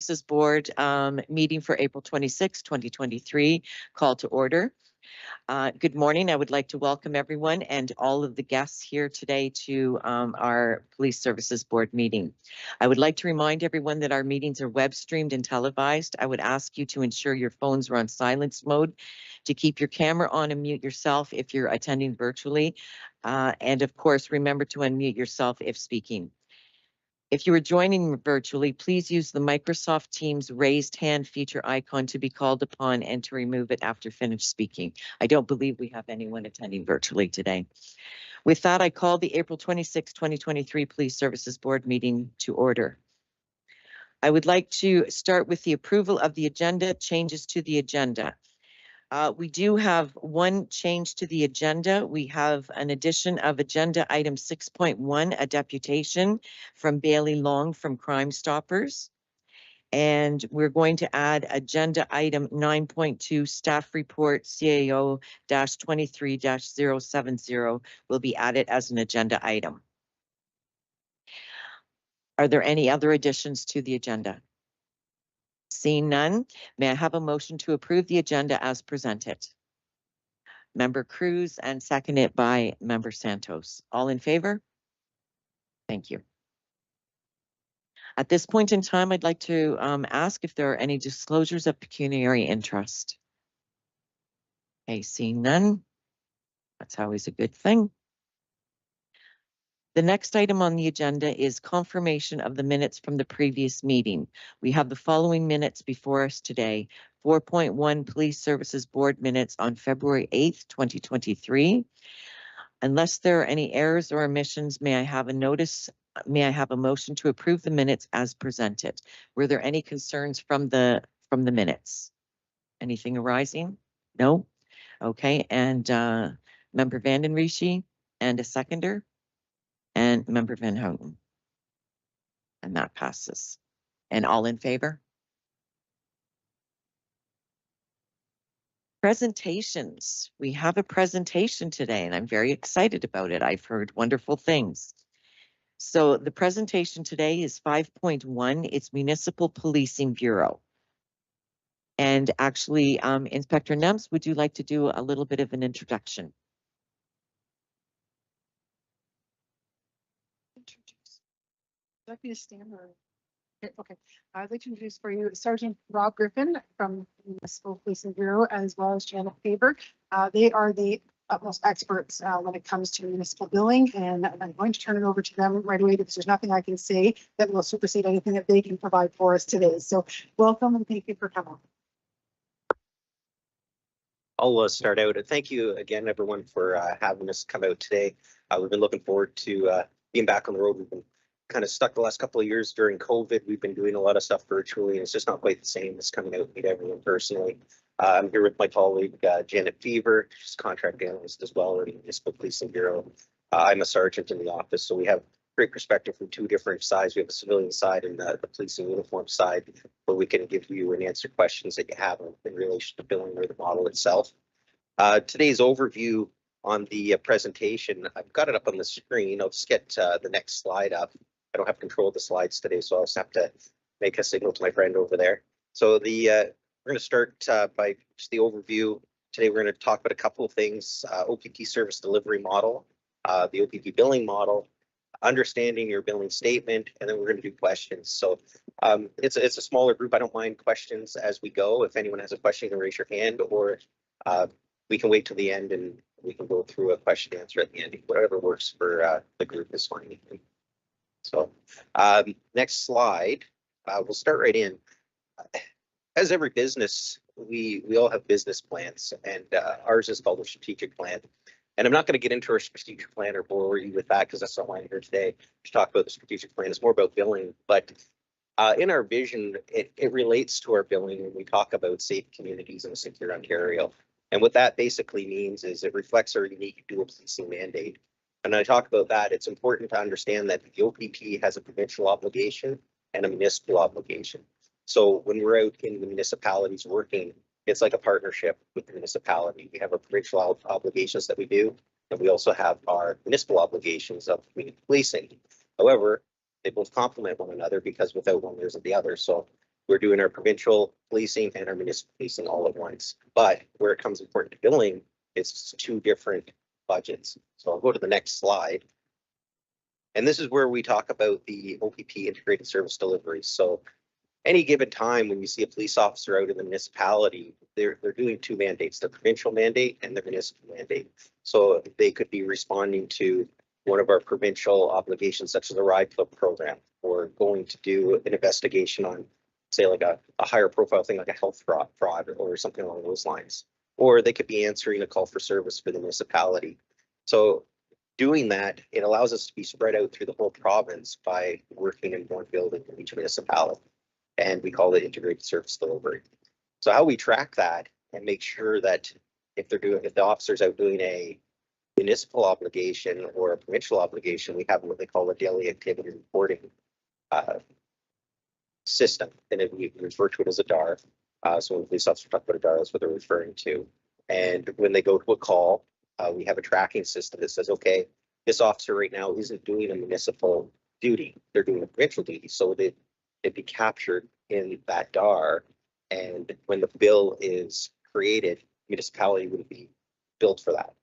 Services Board meeting for April 26, 2023, call to order. Good morning. I would like to welcome everyone and all of the guests here today to our Police Services Board meeting. I would like to remind everyone that our meetings are web streamed and televised. I would ask you to ensure your phones are on silence mode, to keep your camera on and mute yourself if you're attending virtually. And of course, remember to unmute yourself if speaking. If you are joining virtually, please use the Microsoft Teams raised hand feature icon to be called upon and to remove it after finished speaking. I don't believe we have anyone attending virtually today. With that, I call the April 26, 2023 Police Services Board meeting to order. I would like to start with the approval of the agenda, changes to the agenda. We do have one change to the agenda. We have an addition of agenda item 6.1, a deputation from Bailey Long from Crime Stoppers. And we're going to add agenda item 9.2, staff report CAO-23-070 will be added as an agenda item. Are there any other additions to the agenda? Seeing none, may I have a motion to approve the agenda as presented? Member Cruz and seconded by Member Santos. All in favor? Thank you. At this point in time, I'd like to ask if there are any disclosures of pecuniary interest. Okay, seeing none, that's always a good thing. The next item on the agenda is confirmation of the minutes from the previous meeting. We have the following minutes before us today. 4.1 Police Services Board minutes on February 8th, 2023. Unless there are any errors or omissions, may I have a motion to approve the minutes as presented? Were there any concerns from the minutes? Anything arising? No? Okay, and Member Vanden Rishi and a seconder? And Member Van Houten. And that passes. And all in favor? Presentations. We have a presentation today and I'm very excited about it. I've heard wonderful things. So the presentation today is 5.1. It's Municipal Policing Bureau. And actually, Inspector Nems, would you like to do a little bit of an introduction? Deputy Stanley. Okay, I'd like to introduce for you Sergeant Rob Griffin from the Municipal Policing Bureau, as well as Janet Faber. They are the utmost experts when it comes to municipal billing, and I'm going to turn it over to them right away because there's nothing I can say that will supersede anything that they can provide for us today. So welcome and thank you for coming. I'll start out. Thank you again, everyone, for having us come out today. We've been looking forward to being back on the road. We've been kind of stuck the last couple of years during COVID. We've been doing a lot of stuff virtually, and it's just not quite the same as coming out and meet everyone personally. I'm here with my colleague, Janet Faber. She's a contract analyst as well in the Municipal Policing Bureau. I'm a sergeant in the office, so we have great perspective from two different sides. We have a civilian side and the policing uniform side, where we can give you and answer questions that you have in relation to billing or the model itself. Today's overview on the presentation, I've got it up on the screen. I'll just get the next slide up. I don't have control of the slides today, so I'll just have to make a signal to my friend over there. So we're going to start by just the overview. Today, we're going to talk about a couple of things: OPP service delivery model, the OPP billing model, understanding your billing statement, and then we're going to do questions. So it's a smaller group. I don't mind questions as we go. If anyone has a question, you can raise your hand, or we can wait till the end and we can go through a question and answer at the end. Whatever works for the group is fine. So next slide, we'll start right in. As every business, we all have business plans, and ours is called a strategic plan. And I'm not going to get into our strategic plan or bore you with that because that's not why I'm here today to talk about the strategic plan. It's more about billing, but in our vision, it relates to our billing when we talk about safe communities and a secure Ontario. And what that basically means is it reflects our unique dual policing mandate. And when I talk about that, it's important to understand that the OPP has a provincial obligation and a municipal obligation. So when we're out in the municipalities working, it's like a partnership with the municipality. We have our provincial obligations that we do, and we also have our municipal obligations of community policing. However, they both complement one another because without one, there isn't the other. So we're doing our provincial policing and our municipal policing all at once. But where it comes important to billing, it's two different budgets. So I'll go to the next slide. And this is where we talk about the OPP integrated service delivery. So any given time when you see a police officer out in the municipality, they're doing two mandates, the provincial mandate and the municipal mandate. So they could be responding to one of our provincial obligations, such as the ride flip program, or going to do an investigation on, say, like a higher profile thing like a health fraud or something along those lines. Or they could be answering a call for service for the municipality. So doing that, it allows us to be spread out through the whole province by working in one building in each municipality. And we call it integrated service delivery. So how we track that and make sure that if the officer's out doing a municipal obligation or a provincial obligation, we have what they call a daily activity reporting system, and we refer to it as a DAR. So when police officers talk about a DAR, that's what they're referring to. And when they go to a call, we have a tracking system that says, okay, this officer right now isn't doing a municipal duty; they're doing a provincial duty. So it'd be captured in that DAR, and when the bill is created, municipality would be billed for that.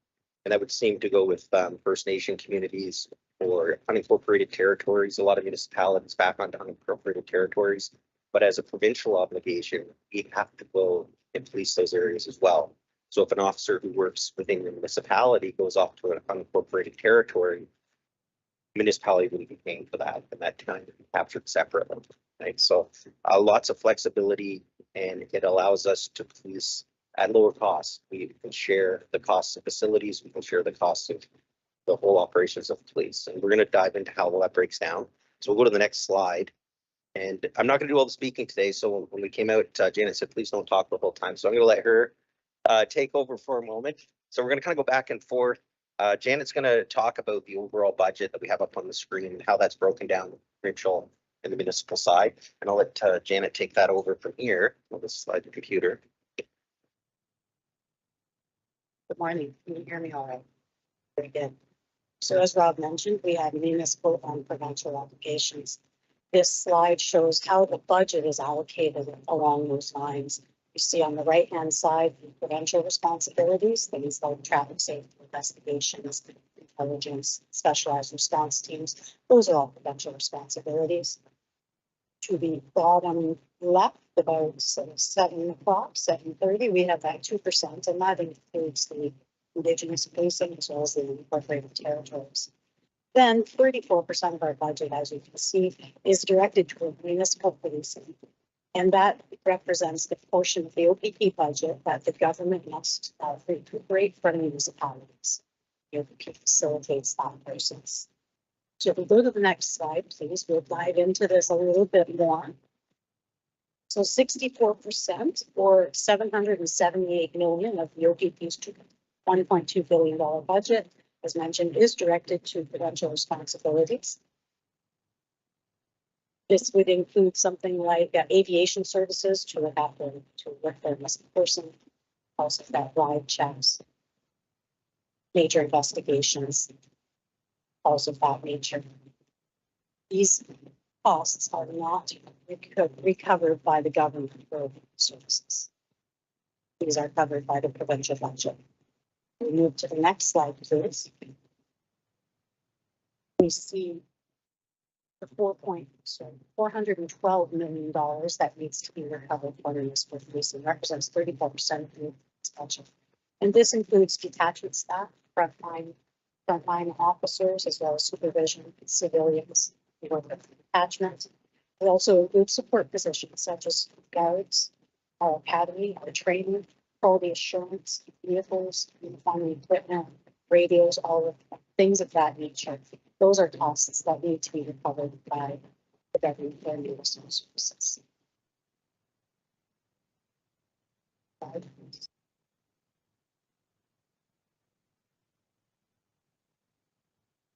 And that would seem to go with First Nation communities or unincorporated territories. A lot of municipalities back onto unincorporated territories. But as a provincial obligation, we have to go and police those areas as well. So if an officer who works within the municipality goes off to an unincorporated territory, municipality wouldn't be paying for that, and that time would be captured separately. Right. So lots of flexibility, and it allows us to police at lower costs. We can share the costs of facilities. We can share the costs of the whole operations of police. And we're going to dive into how all that breaks down. So we'll go to the next slide. And I'm not going to do all the speaking today. So when we came out, Janet said, please don't talk the whole time. So I'm going to let her take over for a moment. So we're going to kind of go back and forth. Janet's going to talk about the overall budget that we have up on the screen and how that's broken down, the provincial and the municipal side. And I'll let Janet take that over from here. I'll just slide the computer. Good morning. Can you hear me all right? Very good. So as Rob mentioned, we have municipal and provincial obligations. This slide shows how the budget is allocated along those lines. You see on the right-hand side, the provincial responsibilities, things like traffic safety investigations, intelligence, specialized response teams. Those are all provincial responsibilities. To the bottom left, about 7 o'clock, 7:30, we have that 2%, and that includes the Indigenous policing as well as the incorporated territories. Then 34% of our budget, as you can see, is directed toward municipal policing. And that represents the portion of the OPP budget that the government must recuperate from municipalities. The OPP facilitates that process. So if we go to the next slide, please, we'll dive into this a little bit more. So 64% or 778 million of the OPP's $1.2 billion budget, as mentioned, is directed to provincial responsibilities. This would include something like aviation services to look after to work for a missing person, also that ride checks, major investigations, also that nature. These costs are not recovered by the government for services. These are covered by the provincial budget. We move to the next slide, please. We see the $412 million that needs to be recovered for municipal policing represents 34% of the budget. And this includes detachment staff, frontline officers, as well as supervision, civilians, detachment. We also include support positions such as guards, our academy, our training, quality assurance, vehicles, uniform equipment, radios, all of things of that nature. Those are costs that need to be recovered by the government for municipal services.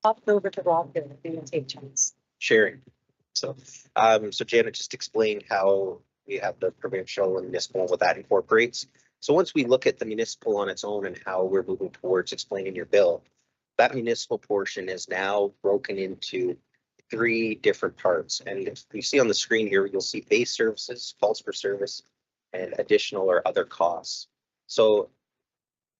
Hop over to Rob here. We're going to take turns. Sharing. So Janet just explained how we have the provincial and municipal, what that incorporates. So once we look at the municipal on its own and how we're moving towards explaining your bill, that municipal portion is now broken into three different parts. And if you see on the screen here, you'll see base services, calls for service, and additional or other costs. So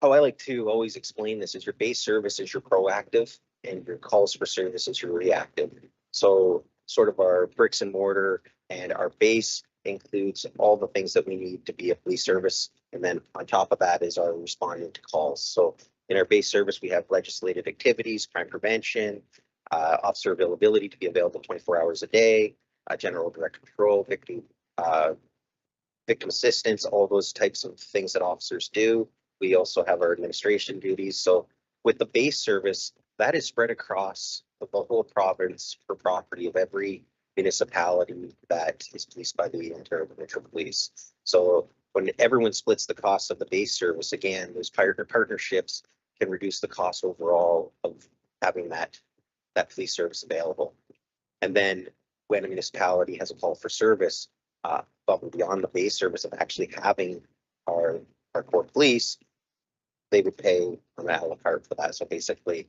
how I like to always explain this is your base service is your proactive and your calls for service is your reactive. So sort of our bricks and mortar and our base includes all the things that we need to be a police service. And then on top of that is our responding to calls. So in our base service, we have legislative activities, crime prevention, officer availability to be available 24 hours a day, general direct control, victim assistance, all those types of things that officers do. We also have our administration duties. So with the base service, that is spread across the whole province for property of every municipality that is policed by the Ontario Provincial Police. So when everyone splits the cost of the base service, again, those partnerships can reduce the cost overall of having that police service available. And then when a municipality has a call for service, above and beyond the base service of actually having our core police, they would pay on an a la carte for that. So basically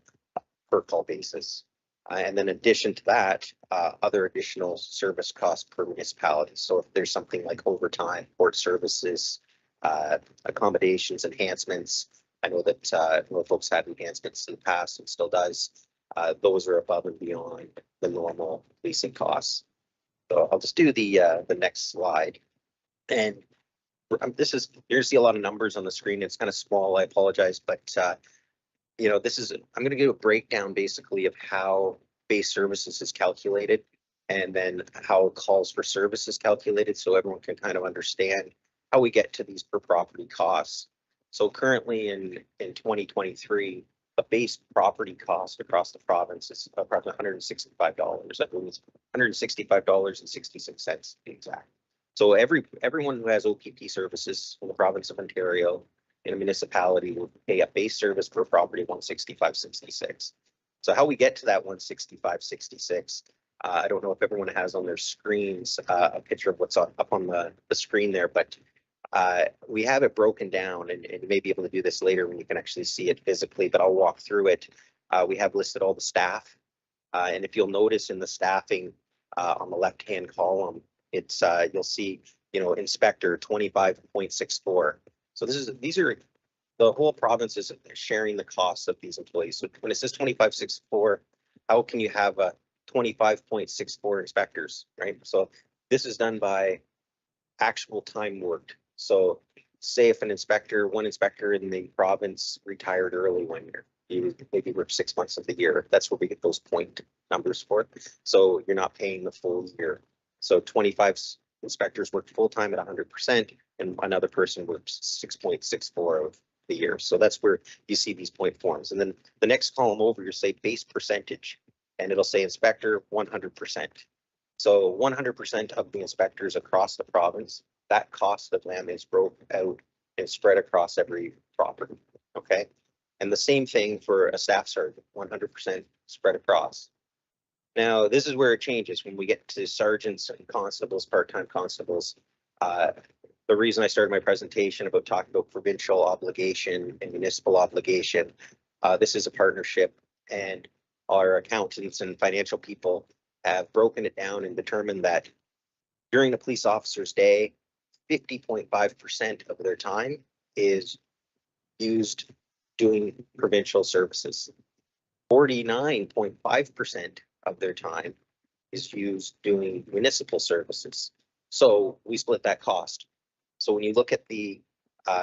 per call basis. And then in addition to that, other additional service costs per municipality. So if there's something like overtime, port services, accommodations, enhancements, I know that Norfolk's had enhancements in the past and still does. Those are above and beyond the normal leasing costs. So I'll just do the next slide. And this is, you're gonna see a lot of numbers on the screen. It's kind of small, I apologize, but you know, this is, I'm gonna give a breakdown basically of how base services is calculated and then how calls for service is calculated so everyone can kind of understand how we get to these per property costs. So currently in 2023, the base property cost across the province is approximately $165. I believe it's $165.66 to be exact. So everyone who has OPP services in the province of Ontario in a municipality will pay a base service per property of $165.66. So how we get to that $165.66, I don't know if everyone has on their screens a picture of what's up on the screen there, but we have it broken down, and you may be able to do this later when you can actually see it physically, but I'll walk through it. We have listed all the staff, and if you'll notice in the staffing on the left-hand column, it's you'll see, you know, inspector 25.64. So these are the whole province is sharing the costs of these employees. So when it says 25.64, how can you have a 25.64 inspectors, right? So this is done by actual time worked. So say if one inspector in the province retired early one year, you maybe worked 6 months of the year, that's where we get those point numbers for. So you're not paying the full year. So 25 inspectors worked full-time at 100% and another person works 6.64 of the year. So that's where you see these point forms. And then the next column over, you say base percentage, and it'll say inspector 100%. So 100% of the inspectors across the province, that cost of them is broken out and spread across every property, okay? And the same thing for a staff sergeant, 100% spread across. Now, this is where it changes when we get to sergeants and constables, part-time constables. The reason I started my presentation about talking about provincial obligation and municipal obligation, this is a partnership, and our accountants and financial people have broken it down and determined that during a police officer's day, 50.5% of their time is used doing provincial services. 49.5% of their time is used doing municipal services. So we split that cost. So when you look at the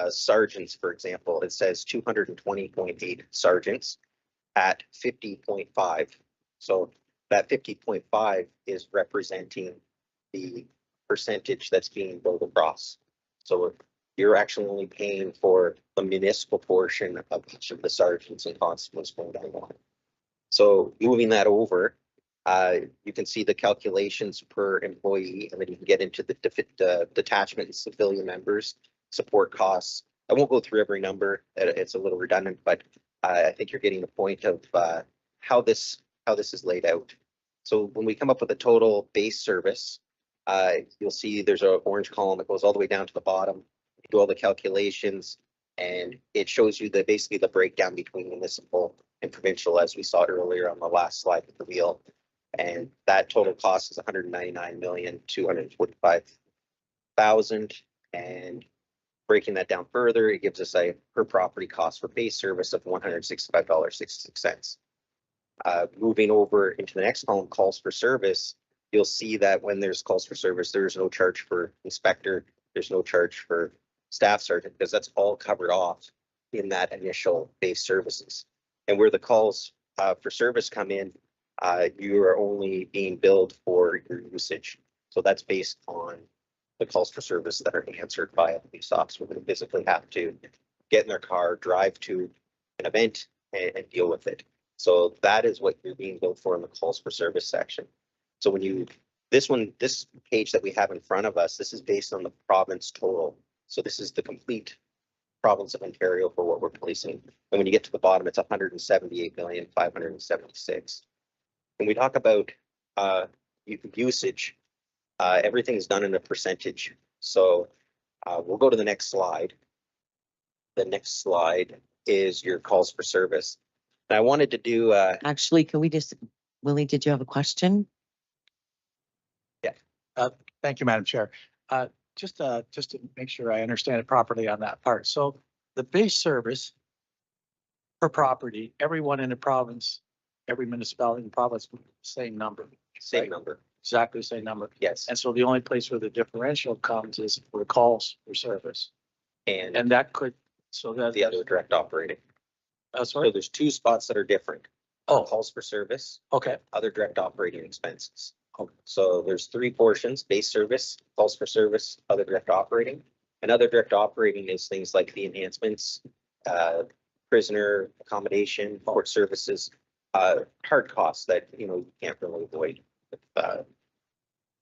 sergeants, for example, it says 220.8 sergeants at 50.5. So that 50.5 is representing the percentage that's being billed across. So you're actually only paying for the municipal portion of each of the sergeants and constables going down the line. So moving that over, you can see the calculations per employee, and then you can get into the detachment and civilian members, support costs. I won't go through every number, it's a little redundant, but I think you're getting the point of how this is laid out. So when we come up with a total base service, you'll see there's an orange column that goes all the way down to the bottom. You do all the calculations, and it shows you basically the breakdown between municipal and provincial, as we saw earlier on the last slide with the wheel. And that total cost is 199,245,000. And breaking that down further, it gives us a per property cost for base service of $165.66. Moving over into the next column, calls for service, you'll see that when there's calls for service, there's no charge for inspector, there's no charge for staff sergeant, because that's all covered off in that initial base services. And where the calls for service come in, you are only being billed for your usage. So that's based on the calls for service that are answered by a police officer who physically have to get in their car, drive to an event and deal with it. So that is what you're being billed for in the calls for service section. So when you, this page that we have in front of us, this is based on the province total. So this is the complete province of Ontario for what we're policing. And when you get to the bottom, it's 178,576. When we talk about usage, everything is done in a percentage. So we'll go to the next slide. The next slide is your calls for service. And I wanted to do Actually, can we just, Willie, did you have a question? Thank you, Madam Chair. Just to make sure I understand it properly on that part. So the base service per property, everyone in the province, every municipality in the province, same number. same right? number. Exactly the same number. Yes. And so the only place where the differential comes is for calls for service. And And that could, so that. the other direct operating. So Sorry. there's two spots that are different. Oh, Calls for service, okay. other direct operating expenses. Okay. So there's three portions: base service, calls for service, other direct operating. And other direct operating is things like the enhancements, prisoner accommodation, court services, hard costs that, you can't really avoid with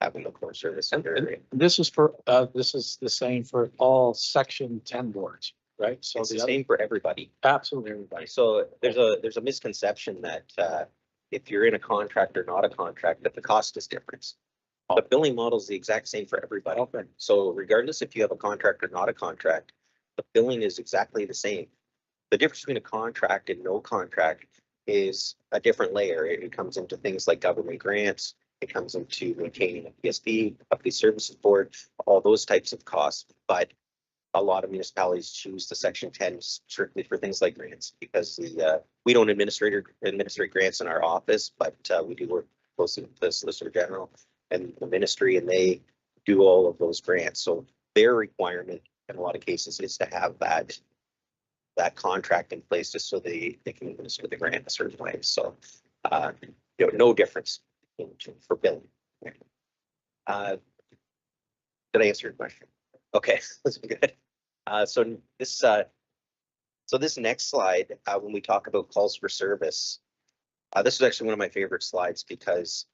having the court service. And this is for, this is the same for all section 10 boards, right? So It's the the other, same for everybody. absolutely everybody. So there's a misconception that if you're in a contract or not a contract, that the cost is different. The billing model is the exact same for everybody. Okay. So regardless if you have a contract or not a contract, the billing is exactly the same. The difference between a contract and no contract is a different layer. It comes into things like government grants. It comes into maintaining a PSB, a police services board, all those types of costs. But a lot of municipalities choose the section 10 strictly for things like grants because we don't administrate grants in our office, but we do work closely with the Solicitor General and the ministry, and they do all of those grants. So their requirement in a lot of cases is to have that contract in place just so they can administer the grant a certain way. So no difference for billing. Did I answer your question? Okay, that's good. So this next slide, when we talk about calls for service, this is actually one of my favorite slides because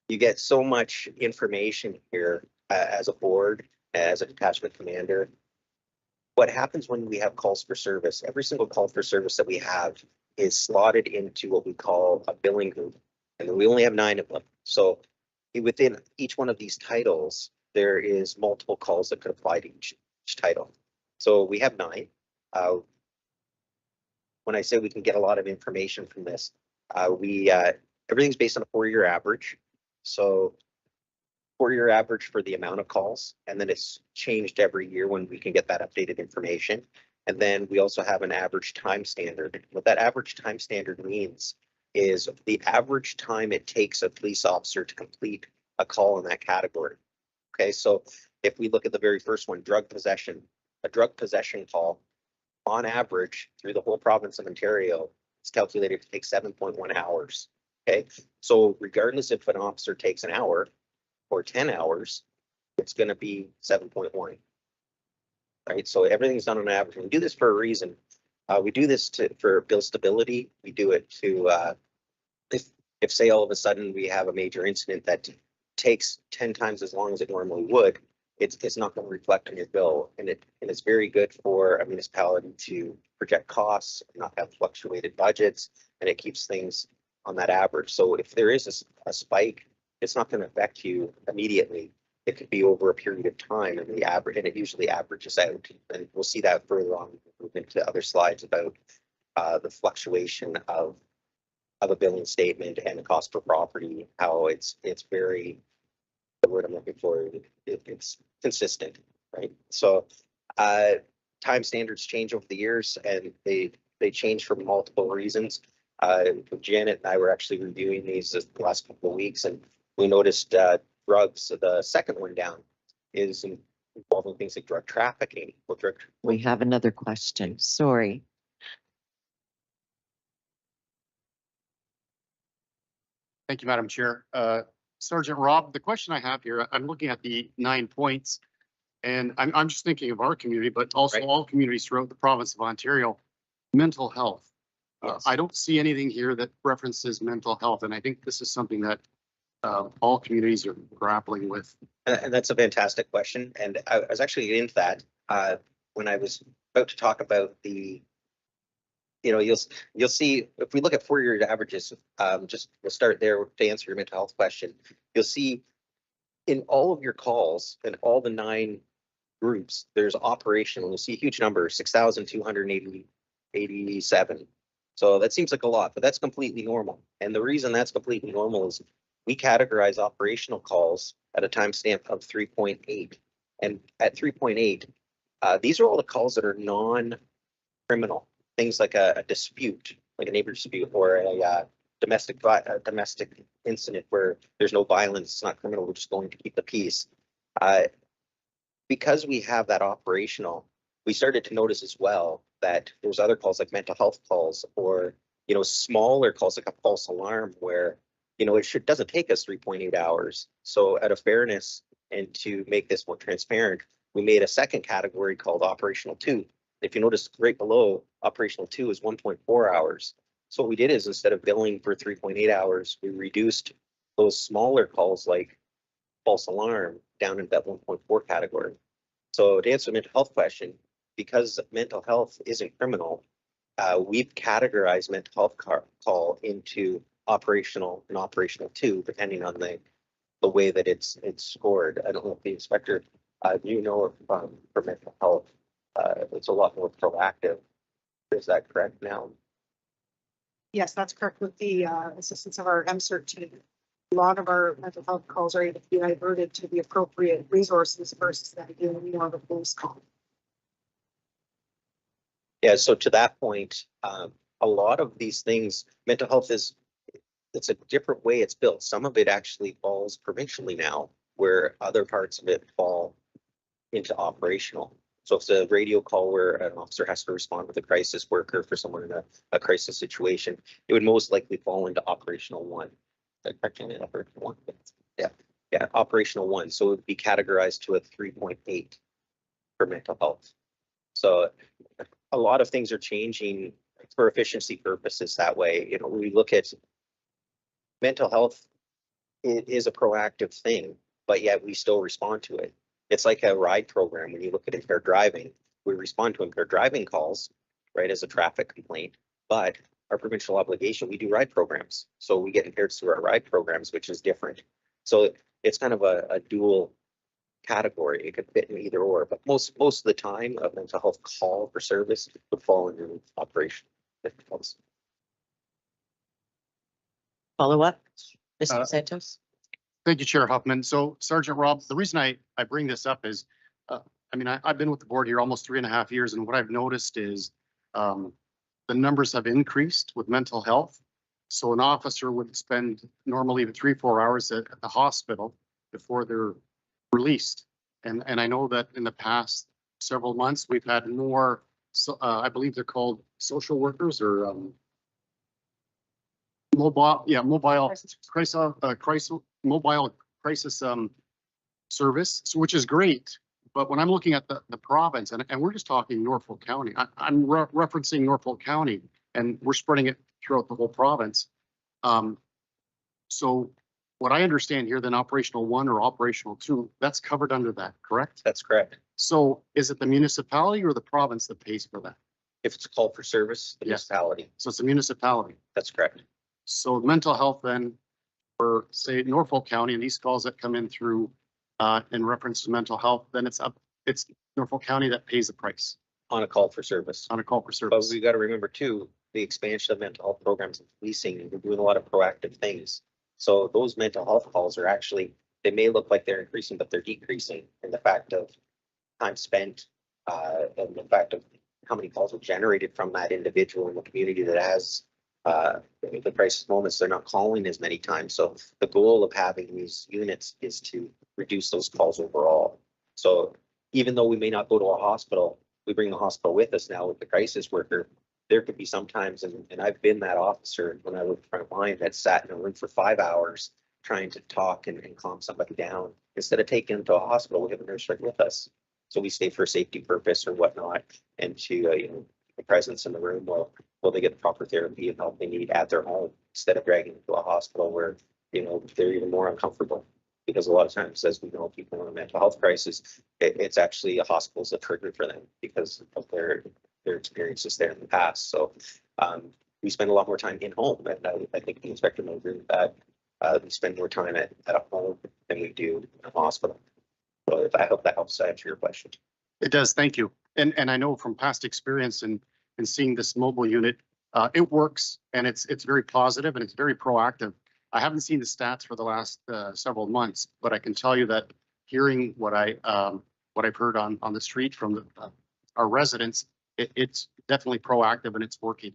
you get so much information here as a board, as a detachment commander. What happens when we have calls for service? Every single call for service that we have is slotted into what we call a billing group, and we only have 9 of them. So within each one of these titles, there is multiple calls that could apply to each title. So we have 9. When I say we can get a lot of information from this, everything's based on a 4-year average. So 4-year average for the amount of calls, and then it's changed every year when we can get that updated information. And then we also have an average time standard. What that average time standard means is the average time it takes a police officer to complete a call in that category. Okay, so if we look at the very first one, drug possession, a drug possession call on average through the whole province of Ontario is calculated to take 7.1 hours. Okay, so regardless if an officer takes an hour or 10 hours, it's going to be 7.1. Right, so everything's done on average. We do this for a reason. We do this for bill stability. We do it to if say all of a sudden we have a major incident that takes 10 times as long as it normally would, it's not going to reflect on your bill, and it's very good for a municipality to project costs, not have fluctuated budgets, and it keeps things on that average. So if there is a spike, it's not going to affect you immediately. It could be over a period of time, and it usually averages out. And we'll see that further on. We'll move into other slides about the fluctuation of of a billing statement and the cost per property, how it's very, the word I'm looking for, it's consistent, right? So time standards change over the years, and they change for multiple reasons. Janet and I were actually reviewing these the last couple of weeks, and we noticed drugs, the second one down, is involving things like drug trafficking. We have another question. Sorry. Thank you, Madam Chair. Sergeant Rob, the question I have here, I'm looking at the 9 points, and I'm just thinking of our community, but also Right. all communities throughout the province of Ontario. Mental health. Yes. I don't see anything here that references mental health, and I think this is something that all communities are grappling with. And that's a fantastic question. And I was actually into that when I was about to talk about the, you'll see if we look at 4-year averages, just we'll start there to answer your mental health question. You'll see in all of your calls and all the 9 groups, there's operational. You'll see a huge number, 6,287. So that seems like a lot, but that's completely normal. And the reason that's completely normal is we categorize operational calls at a timestamp of 3.8. And at 3.8, these are all the calls that are non-criminal. Things like a dispute, like a neighbor dispute, or a domestic incident where there's no violence, it's not criminal, we're just going to keep the peace. Because we have that operational, we started to notice as well that there's other calls like mental health calls, or smaller calls like a false alarm, where it doesn't take us 3.8 hours. So out of fairness and to make this more transparent, we made a second category called operational 2. If you notice right below, operational 2 is 1.4 hours. So what we did is, instead of billing for 3.8 hours, we reduced those smaller calls like false alarm down into that 1.4 category. So to answer the mental health question, because mental health isn't criminal, we've categorized mental health call into operational and operational 2, depending on the way that it's scored. I don't know if the inspector, for mental health, it's a lot more proactive. Is that correct now? Yes, that's correct. With the assistance of our MCERT team, a lot of our mental health calls are able to be diverted to the appropriate resources versus that being more of a police call. Yeah, so to that point, a lot of these things, mental health it's a different way it's built. Some of it actually falls provincially now, where other parts of it fall into operational. So if it's a radio call where an officer has to respond with a crisis worker for someone in a crisis situation, it would most likely fall into operational 1. Yeah, operational 1. So it would be categorized to a 3.8 for mental health. So a lot of things are changing for efficiency purposes that way. We look at mental health, it is a proactive thing, but yet we still respond to it. It's like a ride program. When you look at impaired driving, we respond to impaired driving calls, right, as a traffic complaint. But our provincial obligation, we do ride programs. So we get impaired through our ride programs, which is different. So it's kind of a dual category. It could fit in either or, but most of the time, a mental health call for service would fall under operation. Follow up, Mr. Santos? Thank you, Chair Huffman. So Sergeant Rob, the reason I bring this up is, I've been with the board here almost 3.5 years, and what I've noticed is the numbers have increased with mental health. So an officer would spend normally 3-4 hours at the hospital before they're released. And I know that in the past several months, we've had more, I believe they're called social workers or mobile crisis service, which is great. But when I'm looking at the province, and we're just talking Norfolk County, I'm referencing Norfolk County, and we're spreading it throughout the whole province. So what I understand here, then operational 1 or operational 2, that's covered under that, correct? That's correct. So is it the municipality or the province that pays for that? If it's a call for service, the municipality. So it's a municipality. That's correct. So mental health then, for say Norfolk County, and these calls that come in through in reference to mental health, then it's Norfolk County that pays the price On a call for service. on a call for But service. we got to remember too, the expansion of mental health programs and policing, we're doing a lot of proactive things. So those mental health calls are actually, they may look like they're increasing, but they're decreasing in the fact of time spent, and the fact of how many calls are generated from that individual in the community that has the crisis moments. They're not calling as many times. So the goal of having these units is to reduce those calls overall. So even though we may not go to a hospital, we bring the hospital with us now with the crisis worker. There could be sometimes, and I've been that officer when I was front line that sat in a room for 5 hours trying to talk and calm somebody down. Instead of taking them to a hospital, we have a nurse right with us. So we stay for a safety purpose or whatnot, and to the presence in the room while they get the proper therapy and help they need at their home instead of dragging them to a hospital where they're even more uncomfortable. Because a lot of times, as we know, people in a mental health crisis, it's actually a hospital's a trigger for them because of their experiences there in the past. So we spend a lot more time in home, and I think the inspector will agree with that. We spend more time at a home than we do in a hospital. So I hope that helps answer your question. It does, thank you. And I know from past experience and seeing this mobile unit, it works and it's very positive and it's very proactive. I haven't seen the stats for the last several months, but I can tell you that hearing what I've heard on the street from our residents, it's definitely proactive and it's working.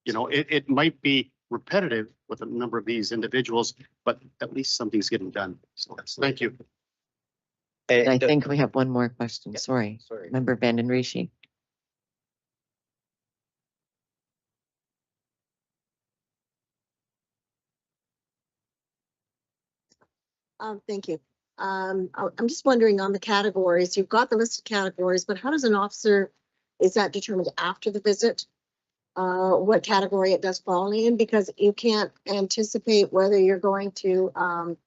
It might be repetitive with a number of these individuals, but at least something's getting done. So thank you. And I think we have one more question. Yeah, Sorry. sorry. Member Vanden Rishi. Thank you. I'm just wondering on the categories, you've got the listed categories, but how does an officer, is that determined after the visit? What category it does fall in? Because you can't anticipate whether you're going to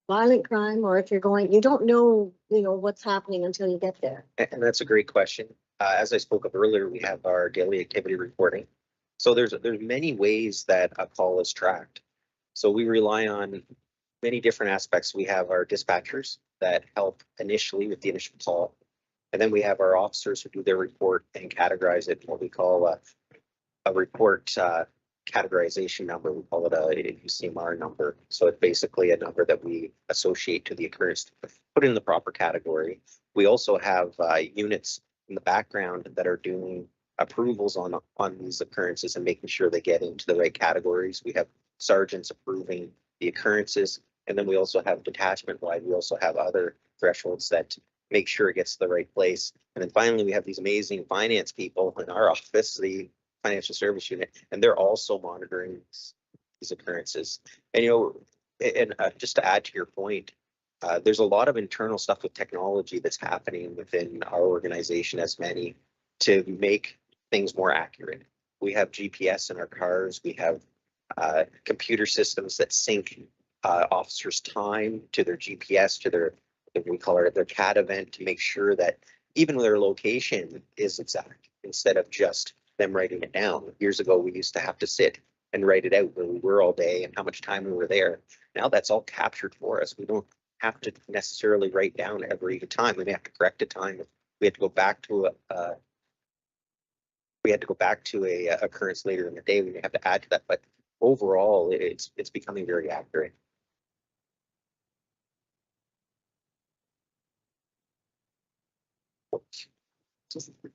violent crime or if you're going, you don't know, what's happening until you get there. And that's a great question. As I spoke of earlier, we have our daily activity reporting. So there's many ways that a call is tracked. So we rely on many different aspects. We have our dispatchers that help initially with the initial call. And then we have our officers who do their report and categorize it, what we call a report categorization number. We call it a UCMR number. So it's basically a number that we associate to the occurrence, put in the proper category. We also have units in the background that are doing approvals on these occurrences and making sure they get into the right categories. We have sergeants approving the occurrences. And then we also have detachment wide. We also have other thresholds that make sure it gets to the right place. And then finally, we have these amazing finance people in our office, the financial service unit, and they're also monitoring these occurrences. And, just to add to your point, there's a lot of internal stuff with technology that's happening within our organization as many to make things more accurate. We have GPS in our cars. We have computer systems that sync officers' time to their GPS, to their, we call it their CAT event, to make sure that even their location is exact instead of just them writing it down. Years ago, we used to have to sit and write it out where we were all day and how much time we were there. Now that's all captured for us. We don't have to necessarily write down every time. We may have to correct a time. We had to go back to a occurrence later in the day. We may have to add to that, but overall, it's becoming very accurate.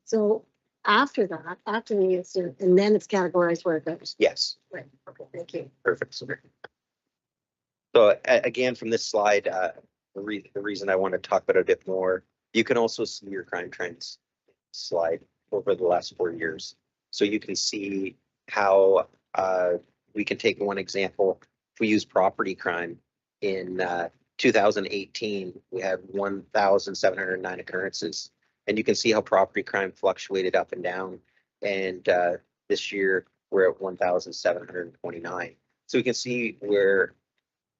So after that, after the incident, and then it's categorized where it goes. Yes. Right. Okay. Thank you. Perfect. So again, from this slide, the reason I want to talk about it a bit more, you can also see your crime trends slide over the last 4 years. So you can see how we can take one example. If we use property crime in 2018, we had 1,709 occurrences. And you can see how property crime fluctuated up and down. And this year we're at 1,729. So we can see where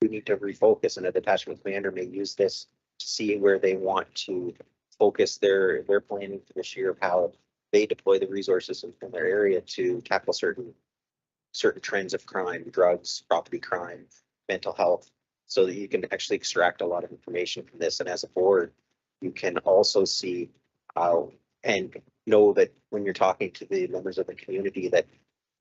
we need to refocus, and a detachment commander may use this to see where they want to focus their planning for this year of how they deploy the resources in their area to tackle certain trends of crime, drugs, property crime, mental health, so that you can actually extract a lot of information from this. And as a board, you can also see how, and know that when you're talking to the members of the community that,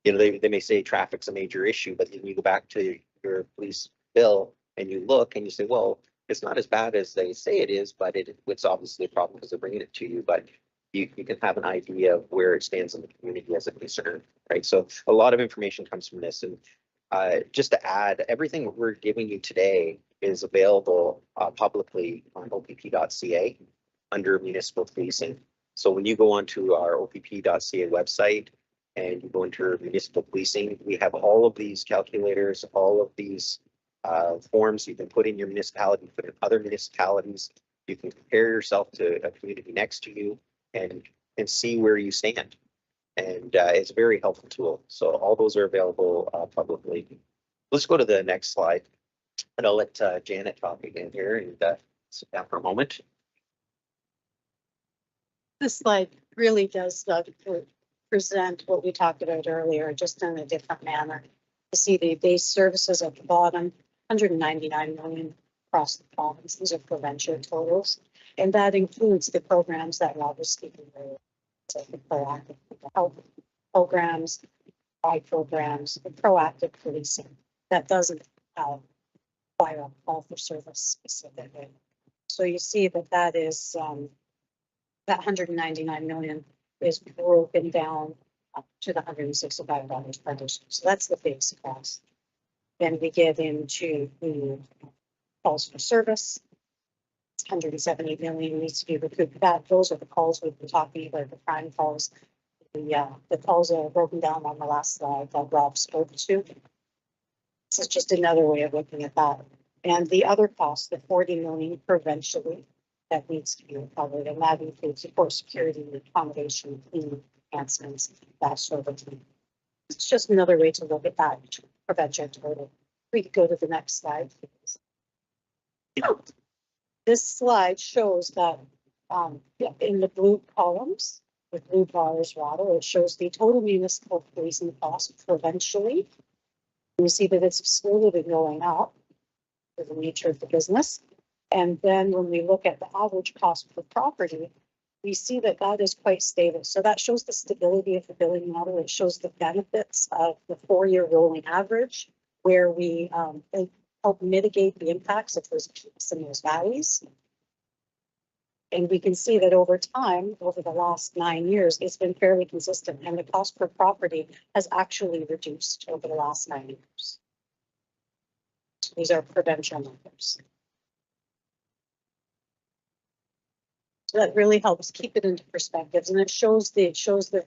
you know, they may say traffic's a major issue, but then you go back to your police bill and you look and you say, well, it's not as bad as they say it is, but it's obviously a problem because they're bringing it to you, but you can have an idea of where it stands in the community as a concern, right? So a lot of information comes from this. And just to add, everything that we're giving you today is available publicly on opp.ca under municipal policing. So when you go onto our opp.ca website and you go into your municipal policing, we have all of these calculators, all of these forms you can put in your municipality, put in other municipalities. You can compare yourself to a community next to you and see where you stand. And it's a very helpful tool. So all those are available publicly. Let's go to the next slide. And I'll let Janet talk again here and sit down for a moment. This slide really does present what we talked about earlier, just in a different manner. You see the base services at the bottom, 199 million across the province. These are provincial totals. And that includes the programs that Rob was speaking earlier. So the proactive health programs, programs, the proactive policing. That doesn't require a call for service specifically. So you see that is that 199 million is broken down up to the $165 per person. So that's the base cost. Then we get into the calls for service. 170 million needs to be recouped. Those are the calls we've been talking about, the crime calls. The calls are broken down on the last slide that Rob spoke to. This is just another way of looking at that. And the other costs, the 40 million provincially, that needs to be recovered, and that includes, of course, security, accommodation, cleaning, enhancements, that sort of thing. It's just another way to look at that provincial total. We could go to the next slide, please. This slide shows that in the blue columns, with blue bars rather, it shows the total municipal policing cost provincially. You see that it's slowly been going up with the nature of the business. And then when we look at the average cost per property, we see that that is quite stable. So that shows the stability of the billing model. It shows the benefits of the 4-year rolling average, where we help mitigate the impacts of those peaks and those valleys. And we can see that over time, over the last 9 years, it's been fairly consistent, and the cost per property has actually reduced over the last 9 years. These are provincial numbers. So that really helps keep it into perspectives, and it shows the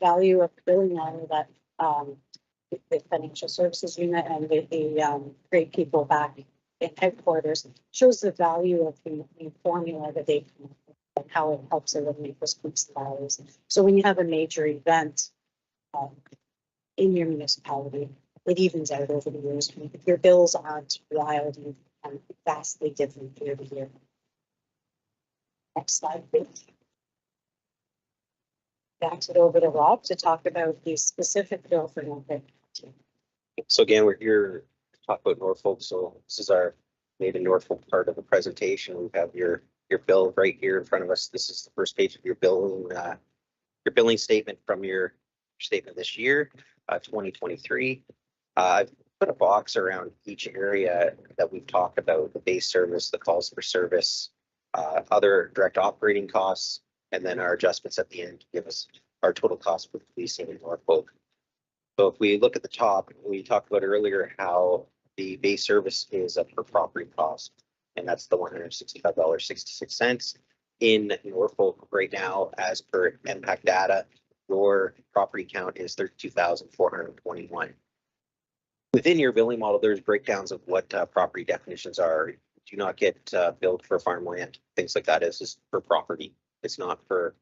value of the billing model that the financial services unit and the great people back in headquarters shows the value of the formula that they and how it helps eliminate those peaks and valleys. So when you have a major event in your municipality, it evens out over the years. Your bills aren't wild and vastly different year to year. Next slide, please. Back it over to Rob to talk about the specific bill for Norfolk. So again, we're here to talk about Norfolk. So this is our made in Norfolk part of the presentation. We have your bill right here in front of us. This is the first page of your billing statement from your statement this year, 2023. I've put a box around each area that we've talked about: the base service, the calls for service, other direct operating costs, and then our adjustments at the end to give us our total cost for policing in Norfolk. So if we look at the top, we talked about earlier how the base service is a per property cost, and that's the $165.66 in Norfolk right now. As per impact data, your property count is 32,421. Within your billing model, there's breakdowns of what property definitions are. Do not get billed for farmland, things like that. It's just for property. It's not for,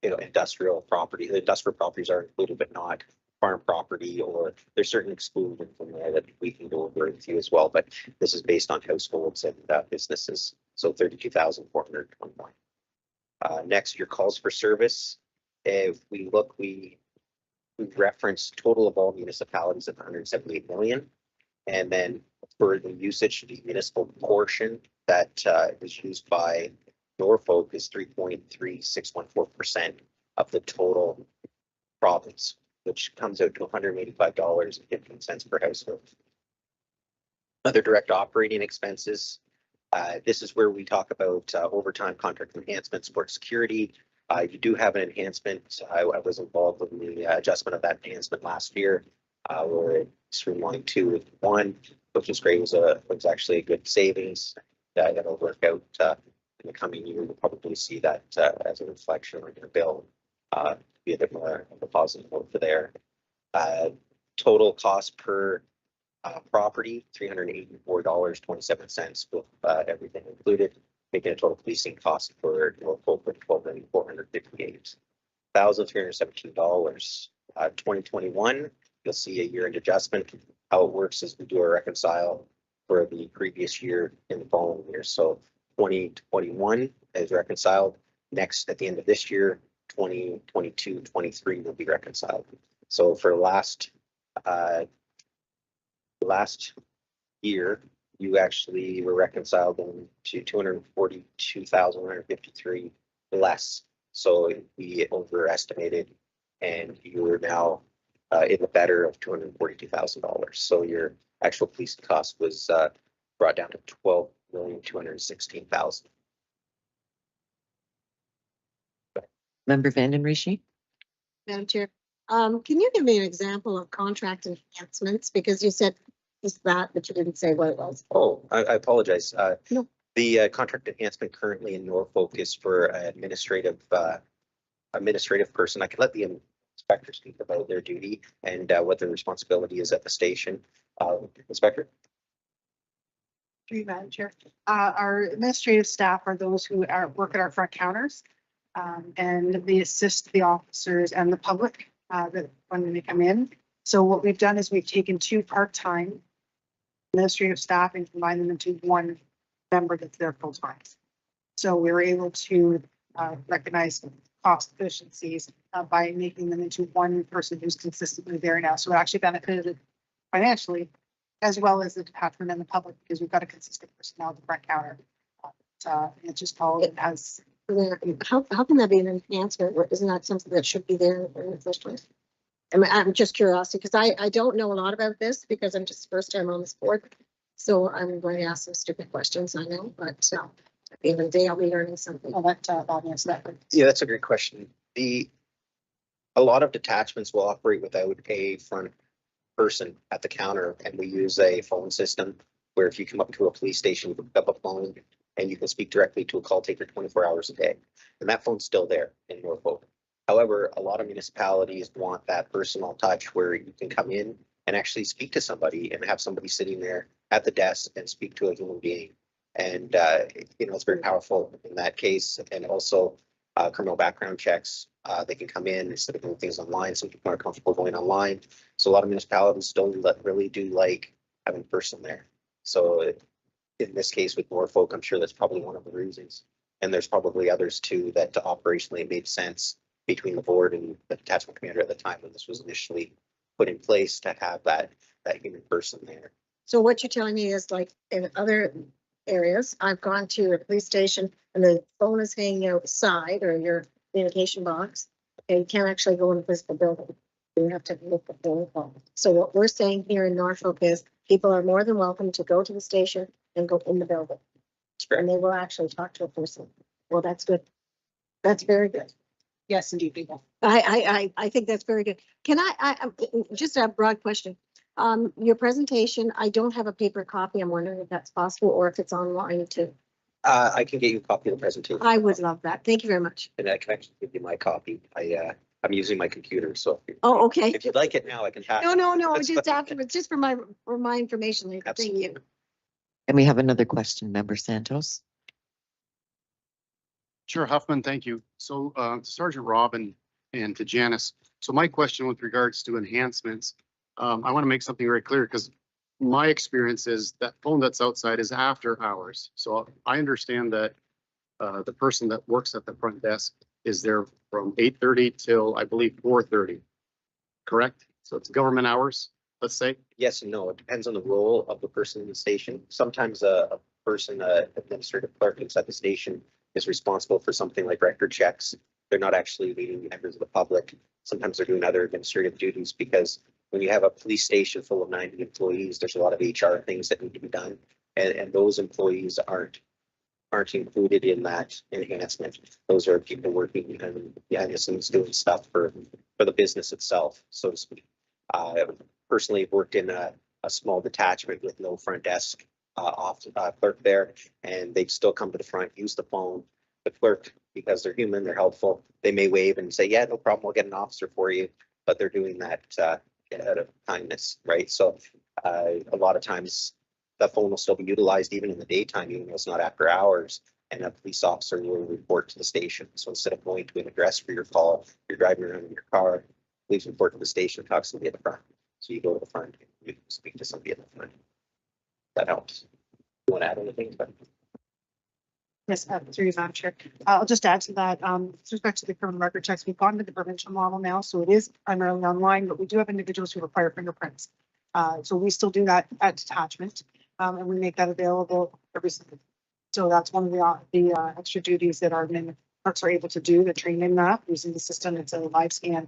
industrial property. The industrial properties are included, but not farm property, or there's certain exclusions from there that we can go over with you as well. But this is based on households and businesses. So 32,421. Next, your calls for service. If we look, we reference total of all municipalities of 178 million. And then for the usage, the municipal portion that is used by Norfolk is 3.3614% of the total province, which comes out to $185.15 per household. Other direct operating expenses. This is where we talk about overtime, contract enhancement, support security. You do have an enhancement. I was involved in the adjustment of that enhancement last year. We're streamlining 2 with 1, which is great. It was actually a good savings. That'll work out in the coming year. You'll probably see that as a reflection on your bill. Be a bit more of a positive note for there. Total cost per property, $384.27 with everything included, making a total policing cost for Norfolk of $12,458,317. 2021, you'll see a year-end adjustment. How it works is we do a reconcile for the previous year in the following year. So 2021 is reconciled. Next, at the end of this year, 2022, 23 will be reconciled. So for last year, you actually were reconciled to 242,153 less. So we overestimated, and you are now in the better of $242,000. So your actual police cost was brought down to $12,216,000. Member Vanden Rishi? Madam Chair, can you give me an example of contract enhancements? Because you said just that, but you didn't say what it was. Oh, I apologize. No. The contract enhancement currently in Norfolk is for administrative person. I can let the inspector speak about their duty and what their responsibility is at the station. Inspector? Through you, Madam Chair. Our administrative staff are those who work at our front counters, and they assist the officers and the public when they come in. So what we've done is we've taken 2 part-time administrative staff and combined them into 1 member that's there full-time. So we were able to recognize cost efficiencies by making them into 1 person who's consistently there now. So it actually benefited financially as well as the department and the public, because we've got a consistent personnel at the front counter. It's just called as. How can that be an enhancement? Or isn't that something that should be there in the first place? I'm just curious because I don't know a lot about this because I'm just first time on this board. So I'm going to ask some stupid questions, I know, but at the end of the day, I'll be learning something. I'll let Bob answer that. Yeah, that's a great question. A lot of detachments will operate without a front person at the counter, and we use a phone system where if you come up to a police station, you can pick up a phone and you can speak directly to a call taker 24 hours a day. And that phone's still there in Norfolk. However, a lot of municipalities want that personal touch where you can come in and actually speak to somebody and have somebody sitting there at the desk and speak to a human being. And, it's very powerful in that case. And also criminal background checks, they can come in instead of doing things online. Some people are comfortable going online. So a lot of municipalities still really do like having a person there. So in this case with Norfolk, I'm sure that's probably one of the reasons. And there's probably others too that operationally made sense between the board and the detachment commander at the time when this was initially put in place to have that human person there. So what you're telling me is like in other areas, I've gone to a police station and the phone is hanging outside or your communication box, and you can't actually go in the physical building. You have to look at the phone. So what we're saying here in Norfolk is people are more than welcome to go to the station and go in the building. And they will actually talk to a person. Well, that's good. That's very good. Yes, indeed, people. I think that's very good. Can I just a broad question. Your presentation, I don't have a paper copy. I'm wondering if that's possible or if it's online too. I can get you a copy of the presentation. I would love that. Thank you very much. And I can actually give you my copy. I'm using my computer, so Oh, okay. if you'd like it now, I can pass. No, That's just fine. afterwards, just for my information. Thank you. Absolutely. And we have another question, Member Santos. Sure, Huffman, thank you. So Sergeant Rob and to Janice. So my question with regards to enhancements, I want to make something very clear because my experience is that phone that's outside is after hours. So I understand that the person that works at the front desk is there from 8:30 till I believe 4:30. Correct? So it's government hours, let's say. Yes and no. It depends on the role of the person in the station. Sometimes a person, administrative clerk inside the station is responsible for something like record checks they're not actually leading members of the public. Sometimes they're doing other administrative duties, because when you have a police station full of 90 employees, there's a lot of HR things that need to be done. And those employees aren't included in that enhancement. Those are people working and behind the scenes doing stuff for the business itself, so to speak. Personally worked in a small detachment with no front desk clerk there, and they'd still come to the front, use the phone. The clerk, because they're human, they're helpful. They may wave and say, "Yeah, no problem, we'll get an officer for you," but they're doing that out of kindness, right? So a lot of times the phone will still be utilized even in the daytime, even though it's not after hours, and a police officer will report to the station. So instead of going to an address for your call, you're driving around in your car, please report to the station, talk to somebody at the front. So you go to the front, and you can speak to somebody at the front. That helps. You want to add anything? Yes, through you, Madam Chair. I'll just add to that, with respect to the criminal record checks, we've gone to the provincial model now, so it is primarily online, but we do have individuals who require fingerprints. So we still do that at detachment, and we make that available every single. So that's one of the extra duties that our clerks are able to do, to train in that using the system. It's a live scan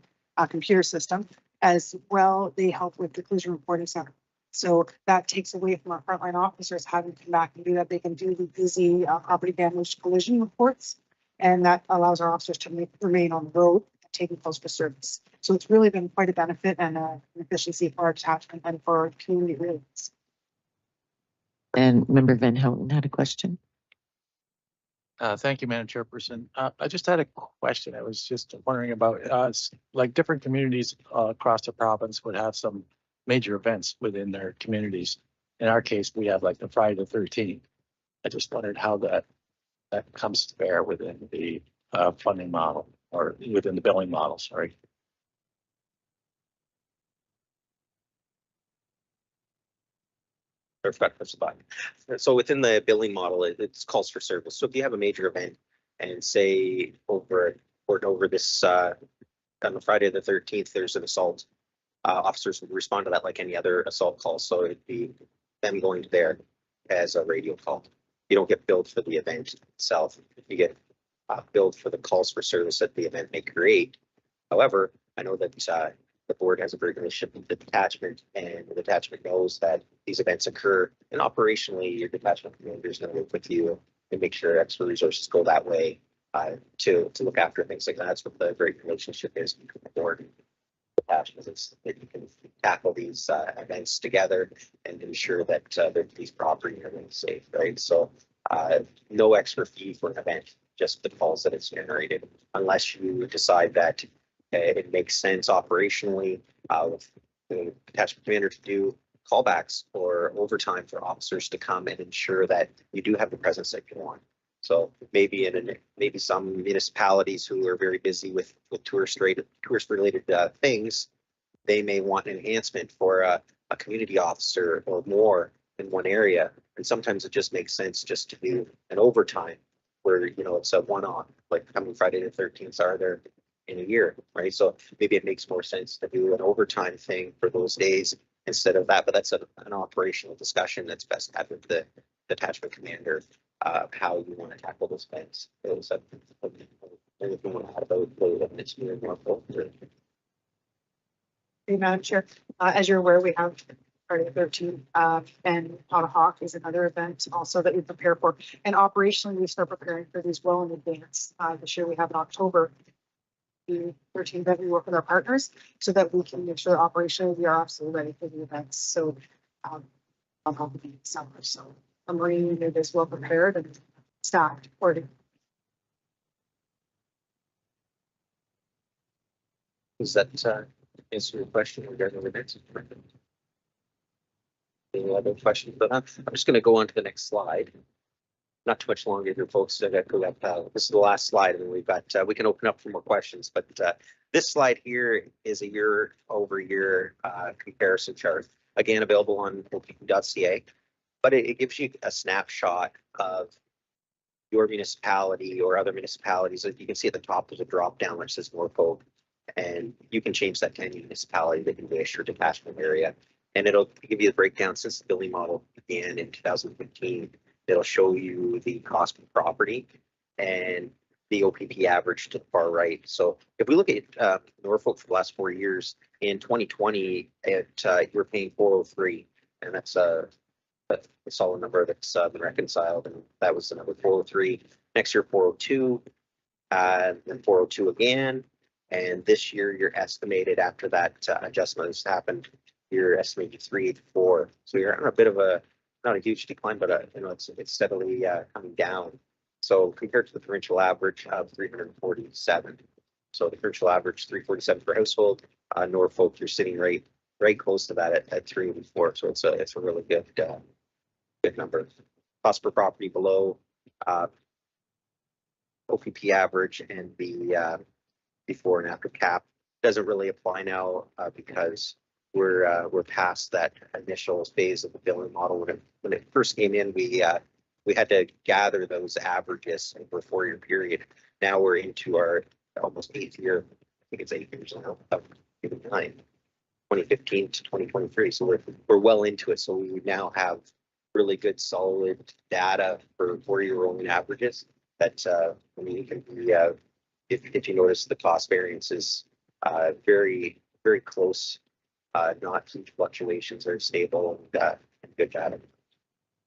computer system. As well, they help with the collision reporting center. So that takes away from our frontline officers having to come back and do that. They can do the busy property damage collision reports, and that allows our officers to remain on the road, taking calls for service. So it's really been quite a benefit and an efficiency for our detachment and for our community residents. And Member Van Houten had a question. Thank you, Madam Chairperson. I just had a question. I was just wondering about, like different communities across the province would have some major events within their communities. In our case, we have like the Friday the 13th. I just wondered how that comes to bear within the funding model, or within the billing model, sorry. Perfect. That's fine. So within the billing model, it's calls for service. So if you have a major event and say over this on the Friday the 13th, there's an assault, officers would respond to that like any other assault call. So it'd be them going there as a radio call. You don't get billed for the event itself. You get billed for the calls for service that the event may create. However, I know that the board has a great relationship with the detachment, and the detachment knows that these events occur, and operationally your detachment commander is going to work with you and make sure extra resources go that way to look after things like that. That's what the great relationship is between the board and the detachment, is that you can tackle these events together and ensure that these properties are safe, right? So no extra fee for an event, just the calls that it's generated, unless you decide that it makes sense operationally with the detachment commander to do callbacks or overtime for officers to come and ensure that you do have the presence that you want. So maybe maybe some municipalities who are very busy with tourist related things, they may want an enhancement for a community officer or more in one area. And sometimes it just makes sense just to do an overtime where, you know, it's a one-off, like coming Friday the 13th are there in a year, right? So maybe it makes more sense to do an overtime thing for those days instead of that, but that's an operational discussion that's best had with the detachment commander, how you want to tackle those events. Anything you want to add about the events here in Norfolk? Madam Chair, as you're aware, we have Friday the 13th, and Hawk is another event also that we prepare for. And operationally, we start preparing for these well in advance. This year we have in October the 13th that we work with our partners so that we can make sure that operationally we are absolutely ready for the events. So I'll help in summer. So the Marine unit is well prepared and staffed accordingly. Does that answer your question regarding the events? Any other questions? But I'm just going to go on to the next slide. Not too much longer here, folks. This is the last slide, and we've got we can open up for more questions. But this slide here is a year-over-year comparison chart. Again, available on OPP.ca, but it gives you a snapshot of your municipality or other municipalities. As you can see at the top, there's a drop down which says Norfolk, and you can change that to any municipality that can wish your detachment area, and it'll give you the breakdown since the billing model began in 2015. It'll show you the cost of property, and the OPP average to the far right. So if we look at Norfolk for the last 4 years, in 2020, you were paying 403, and that's a solid number that's been reconciled, and that was the number 403. Next year, 402, then 402 again, and this year you're estimated after that adjustment has happened, you're estimated 384. So you're on a bit of a, not a huge decline, but you know, it's steadily coming down. So compared to the provincial average of 347, so the provincial average 347 per household, Norfolk, you're sitting right close to that at 384. So it's a really good number. Cost per property below OPP average, and the before and after cap doesn't really apply now because we're past that initial phase of the billing model. When it first came in, we had to gather those averages over a 4-year period. Now we're into our almost 8th year. I think it's 8 years now, even 9, 2015 to 2023. So we're well into it. So we now have really good solid data for 4-year rolling averages that I mean, it can be if you notice the cost variances very close, not huge fluctuations, are stable and good data.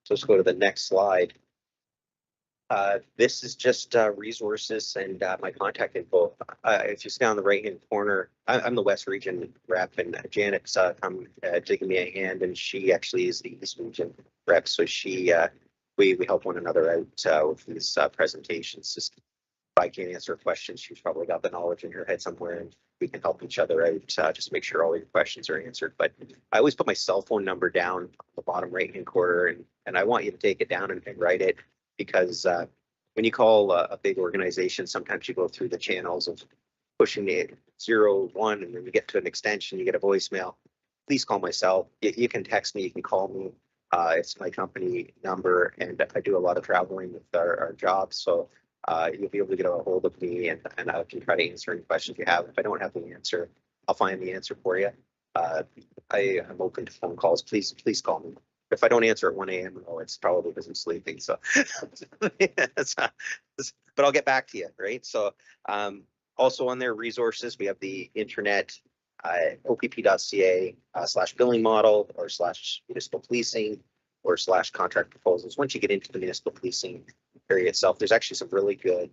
So let's go to the next slide. This is just resources and my contact info. If you see on the right hand corner, I'm the West Region rep, and Janet's come taking me a hand, and she actually is the East Region rep. So we help one another out with these presentations. Just if I can't answer a question, she's probably got the knowledge in her head somewhere, and we can help each other out. Just make sure all your questions are answered. But I always put my cell phone number down on the bottom right hand corner, and I want you to take it down and write it, because when you call a big organization, sometimes you go through the channels of pushing the 01, and then you get to an extension, you get a voicemail. Please call my cell. You can text me, you can call me. It's my company number, and I do a lot of traveling with our jobs. So you'll be able to get a hold of me, and I can try to answer any questions you have. If I don't have the answer, I'll find the answer for you. I'm open to phone calls. Please call me. If I don't answer at 1 a.m., oh, it's probably because I'm sleeping. So, but I'll get back to you, right? So, also on their resources, we have the internet, opp.ca /billing model or /municipal policing or /contract proposals. Once you get into the municipal policing area itself, there's actually some really good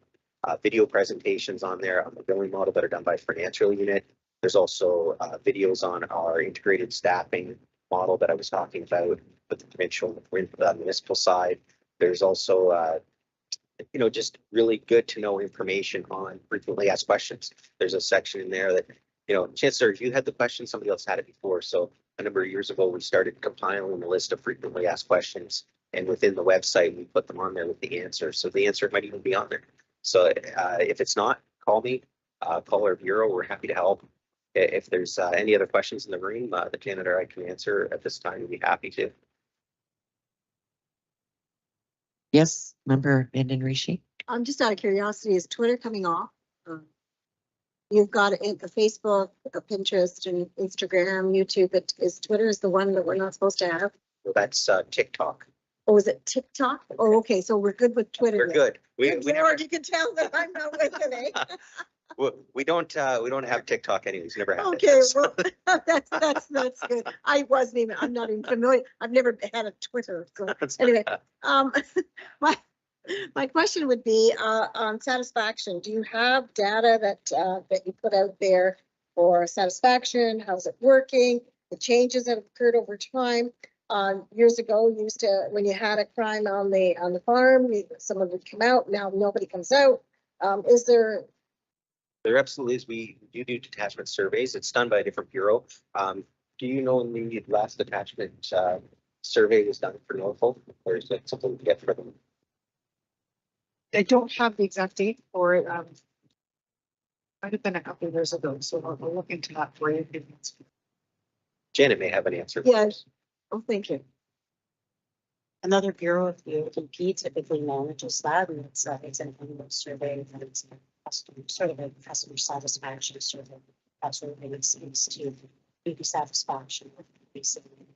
video presentations on there on the billing model that are done by financial unit. There's also videos on our integrated staffing model that I was talking about with the provincial and municipal side. There's also just really good to know information on frequently asked questions. There's a section in there that, chances are if you had the question, somebody else had it before. So a number of years ago, we started compiling a list of frequently asked questions, and within the website, we put them on there with the answer. So the answer might even be on there. So if it's not, call me, call our bureau. We're happy to help. If there's any other questions in the room that Janet or I can answer at this time, we'd be happy to. Yes, Member Vanden Rishi. I'm just out of curiosity, is Twitter coming off? You've got a Facebook, a Pinterest, and Instagram, YouTube, but is Twitter is the one that we're not supposed to have? Well, that's TikTok. Oh, is it TikTok? Oh, okay, so we're good with Twitter. We're then. good. Good Lord, you can tell that I'm not with it, eh? We don't have TikTok anyways. Never had Okay, it. So. well, that's good. I'm not even familiar. I've never had a Twitter. So anyway, my question would be on satisfaction. Do you have data that you put out there for satisfaction? How's it working? The changes that have occurred over time. Years ago, when you had a crime on the farm, someone would come out. Now nobody comes out. Is there? There absolutely is. We do detachment surveys. It's done by a different bureau. Do you know when the last detachment survey was done for Norfolk, or is it something to get for them? I don't have the exact date for it. Might have been a couple of years ago, so we'll look into that for you. Janet may have an answer. Yes. Oh, thank you. Another bureau of the OPP typically manages that, and it's an annual survey, and it's a customer satisfaction survey. That's what it seems to be satisfaction. Basically,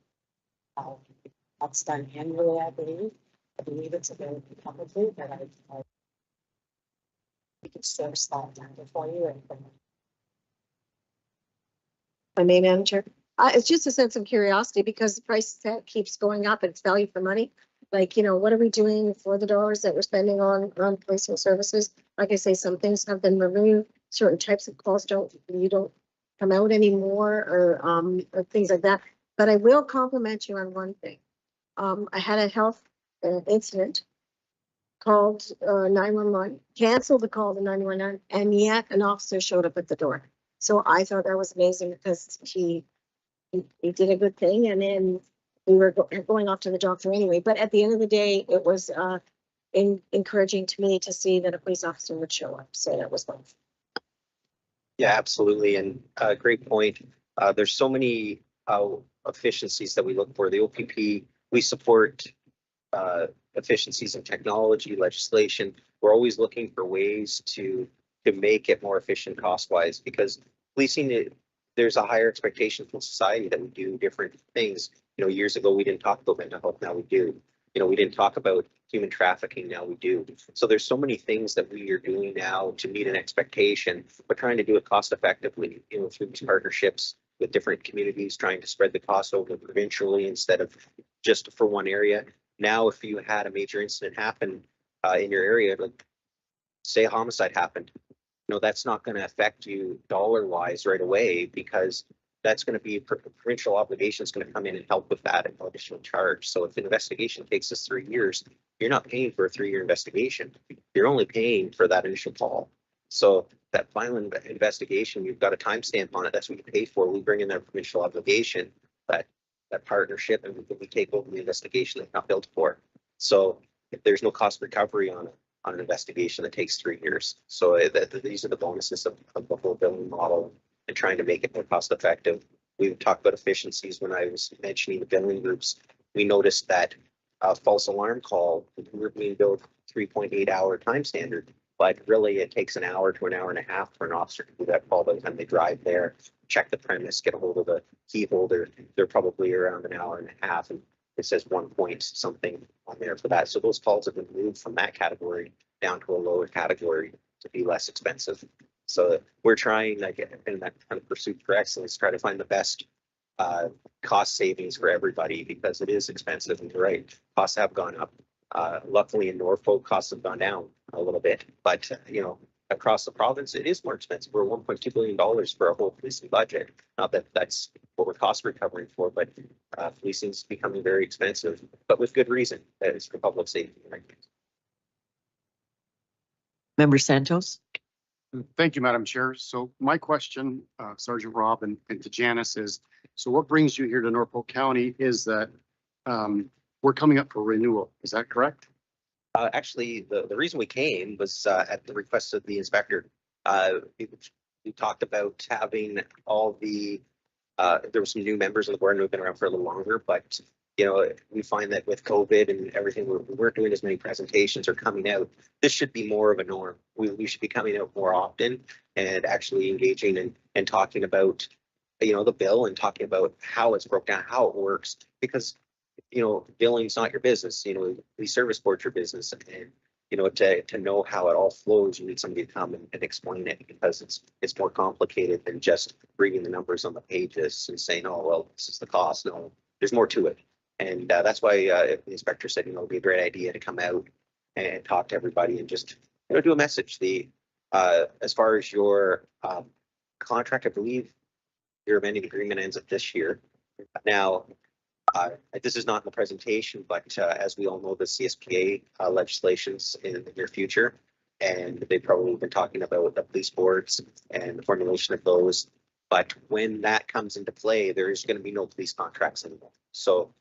that's done annually, I believe. I believe it's available publicly, but we can source that number for you. My main manager, it's just a sense of curiosity because the price tag keeps going up. It's value for money. Like, you know, what are we doing for the dollars that we're spending on policing services? Like I say, some things have been removed, certain types of calls don't come out anymore or things like that. But I will compliment you on one thing. I had a health incident, called 911, canceled the call to 911, and yet an officer showed up at the door. So I thought that was amazing because he did a good thing, and then we were going off to the doctor anyway. But at the end of the day, it was encouraging to me to see that a police officer would show up. So that was fun. Yeah, absolutely. And great point. There's so many efficiencies that we look for. The OPP, we support efficiencies in technology, legislation. We're always looking for ways to make it more efficient cost-wise, because policing, there's a higher expectation from society that we do different things. You know, years ago, we didn't talk about mental health, now we do. You know, we didn't talk about human trafficking, now we do. So there's so many things that we are doing now to meet an expectation, but trying to do it cost effectively, you know, through these partnerships with different communities, trying to spread the cost over provincially instead of just for one area. Now, if you had a major incident happen in your area, like say a homicide happened, you know, that's not going to affect you dollar wise right away, because that's going to be provincial obligation is going to come in and help with that and no additional charge. So if an investigation takes us 3 years, you're not paying for a 3-year investigation. You're only paying for that initial call. So that final investigation, you've got a timestamp on it. That's what you pay for. We bring in that provincial obligation, that partnership, and we take over the investigation that's not built for. So if there's no cost recovery on an investigation that takes 3 years. So these are the bonuses of the whole billing model and trying to make it more cost effective. We talked about efficiencies when I was mentioning the billing groups. We noticed that a false alarm call, we were being billed 3.8 hour time standard, but really it takes an hour to an hour and a half for an officer to do that call by the time they drive there, check the premise, get a hold of the key holder. They're probably around an hour and a half, and it says 1 point something on there for that. So those calls have been moved from that category down to a lower category to be less expensive. So we're trying, like, in that kind of pursuit for excellence, try to find the best cost savings for everybody, because it is expensive. And you're right, costs have gone up. Luckily in Norfolk, costs have gone down a little bit, but you know, across the province, it is more expensive. We're $1.2 billion for a whole policing budget. Not that that's what we're cost recovering for, but policing is becoming very expensive, but with good reason. That is for public safety. Member Santos? Thank you, Madam Chair. So my question, Sergeant Rob and to Janice is, so what brings you here to Norfolk County is that we're coming up for renewal. Is that correct? Actually, the reason we came was at the request of the inspector. We talked about having all the, there were some new members of the board who have been around for a little longer, but you know, we find that with COVID and everything, we weren't doing as many presentations or coming out. This should be more of a norm. We should be coming out more often and actually engaging and talking about, you know, the bill and talking about how it's broken down, how it works, because, you know, billing's not your business. You know, the service board's your business, and you know, to know how it all flows, you need somebody to come and explain it, because it's more complicated than just reading the numbers on the pages and saying, oh, well, this is the cost. No, there's more to it. And that's why the inspector said, you know, it'd be a great idea to come out and talk to everybody and just, you know, do a message. As far as your contract, I believe your amending agreement ends up this year. Now, this is not in the presentation, but as we all know, the CSPA legislation's in the near future, and they've probably been talking about the police boards and the formulation of those. But when that comes into play, there's going to be no police contracts anymore. So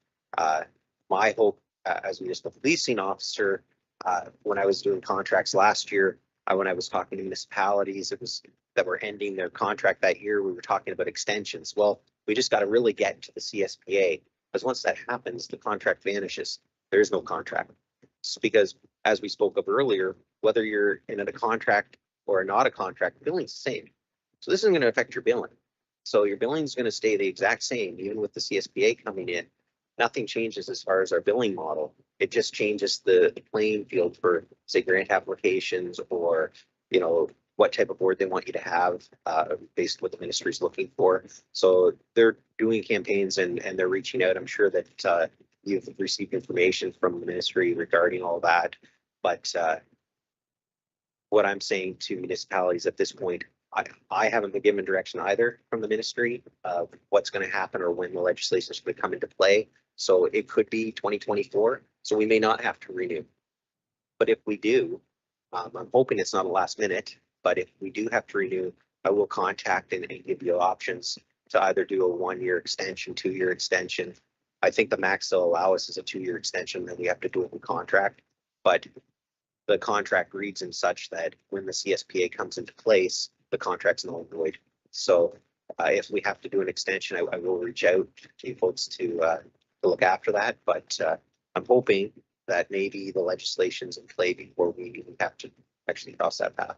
my hope as a municipal policing officer, when I was doing contracts last year, when I was talking to municipalities, it was that were ending their contract that year, we were talking about extensions. Well, we just got to really get to the CSPA, because once that happens, the contract vanishes. There is no contract. It's because, as we spoke of earlier, whether you're in a contract or not a contract, billing's the same. So this isn't going to affect your billing. So your billing is going to stay the exact same, even with the CSPA coming in. Nothing changes as far as our billing model. It just changes the playing field for, say, grant applications or you know, what type of board they want you to have, based what the ministry is looking for. So they're doing campaigns and they're reaching out. I'm sure that you've received information from the ministry regarding all that. But what I'm saying to municipalities at this point, I haven't been given direction either from the ministry of what's going to happen or when the legislation is going to come into play. So it could be 2024. So we may not have to renew. But if we do, I'm hoping it's not a last minute, but if we do have to renew, I will contact and give you options to either do a 1-year extension, 2-year extension. I think the max they'll allow us is a 2-year extension, then we have to do a new contract. But the contract reads in such that when the CSPA comes into place, the contract's null and void. So if we have to do an extension, I will reach out to you folks to look after that. But I'm hoping that maybe the legislation's in play before we even have to actually cross that path.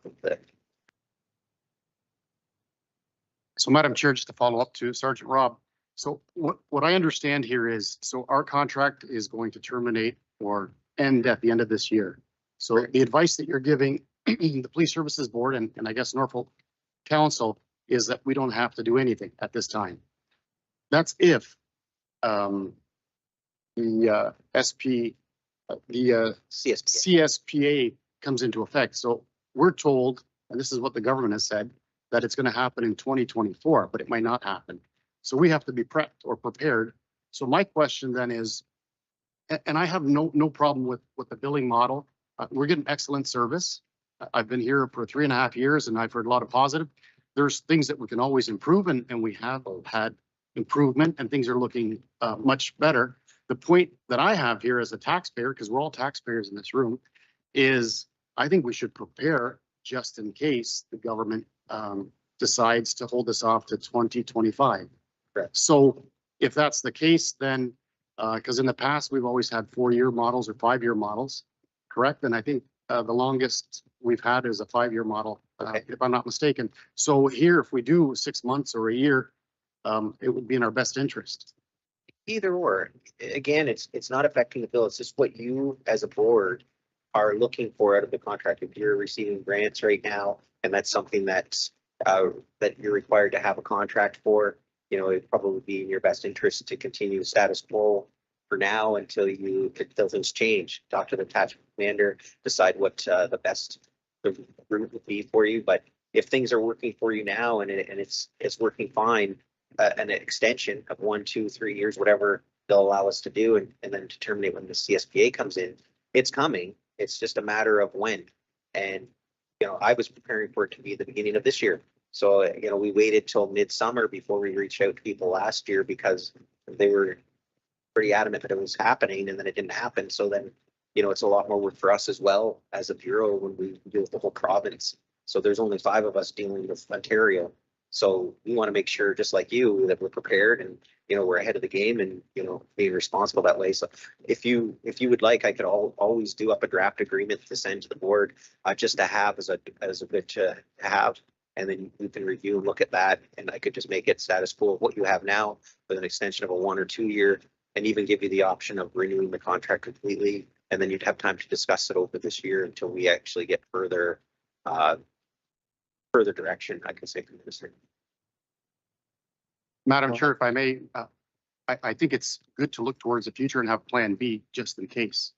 So Madam Chair, just to follow up to Sergeant Rob. So what I understand here is, so our contract is going to terminate or end at the end of this year. So the advice that you're giving the Police Services Board and I guess Norfolk Council is that we don't have to do anything at this time. That's if the CSPA comes into effect. So we're told, and this is what the government has said, that it's going to happen in 2024, but it might not happen. So we have to be prepped or prepared. So my question then is, and I have no problem with the billing model. We're getting excellent service. I've been here for 3.5 years and I've heard a lot of positive. There's things that we can always improve and we have had improvement and things are looking much better. The point that I have here as a taxpayer, because we're all taxpayers in this room, is I think we should prepare just in case the government decides to hold us off to 2025. Correct. So if that's the case, then because in the past we've always had 4-year models or 5-year models, correct? And I think the longest we've had is a 5-year model, Okay. if I'm not mistaken. So here, if we do 6 months or a year, it would be in our best interest. Either or, again, it's not affecting the bill. It's just what you as a board are looking for out of the contract. If you're receiving grants right now, and that's something that you're required to have a contract for, you know, it'd probably be in your best interest to continue status quo for now until things change. Talk to the detachment commander, decide what the best route would be for you. But if things are working for you now and it's working fine, an extension of 1, 2, 3 years, whatever they'll allow us to do, and then to terminate when the CSPA comes in, it's coming. It's just a matter of when. And, you know, I was preparing for it to be the beginning of this year. So, you know, we waited till midsummer before we reached out to people last year because they were pretty adamant that it was happening and then it didn't happen. So then, you know, it's a lot more work for us as well as a bureau when we deal with the whole province. So there's only 5 of us dealing with Ontario. So we want to make sure, just like you, that we're prepared and, you know, we're ahead of the game and, you know, being responsible that way. So if you would like, I could always do up a draft agreement to send to the board, just to have as a bit to have. And then you can review and look at that. And I could just make it status quo of what you have now with an extension of a 1 or 2 year, and even give you the option of renewing the contract completely. And then you'd have time to discuss it over this year until we actually get further direction, I can say, from the ministry. Madam Chair, if I may, I think it's good to look towards the future and have plan B just in case.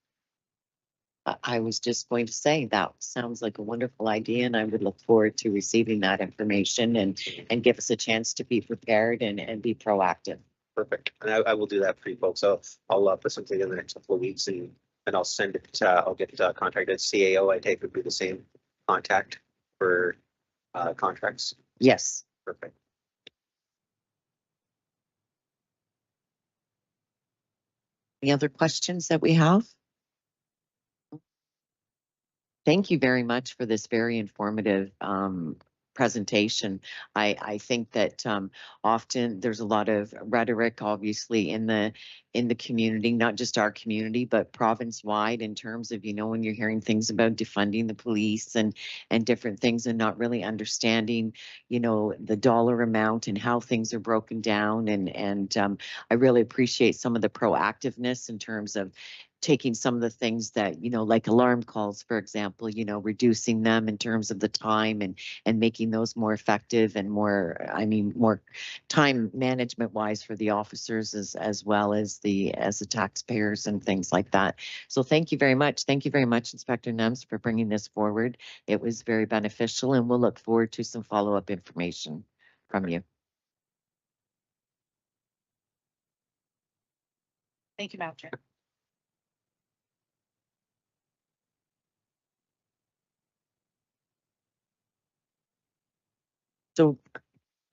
I was just going to say that sounds like a wonderful idea, and I would look forward to receiving that information and give us a chance to be prepared and be proactive. Perfect. And I will do that for you folks. So I'll put something in the next couple of weeks and I'll send it, I'll get contacted. CAO, I take would be the same contact for contracts. Yes. Perfect. Any other questions that we have? Thank you very much for this very informative presentation. I think that often there's a lot of rhetoric, obviously, in the community, not just our community, but province-wide, in terms of, you know, when you're hearing things about defunding the police and different things and not really understanding, you know, the dollar amount and how things are broken down. And I really appreciate some of the proactiveness in terms of taking some of the things that, like alarm calls, for example, reducing them in terms of the time and making those more effective and more time management wise for the officers as well as the taxpayers and things like that. So thank you very much. Thank you very much, Inspector Nems, for bringing this forward. It was very beneficial, and we'll look forward to some follow-up information from you. Thank you, Madam Chair. So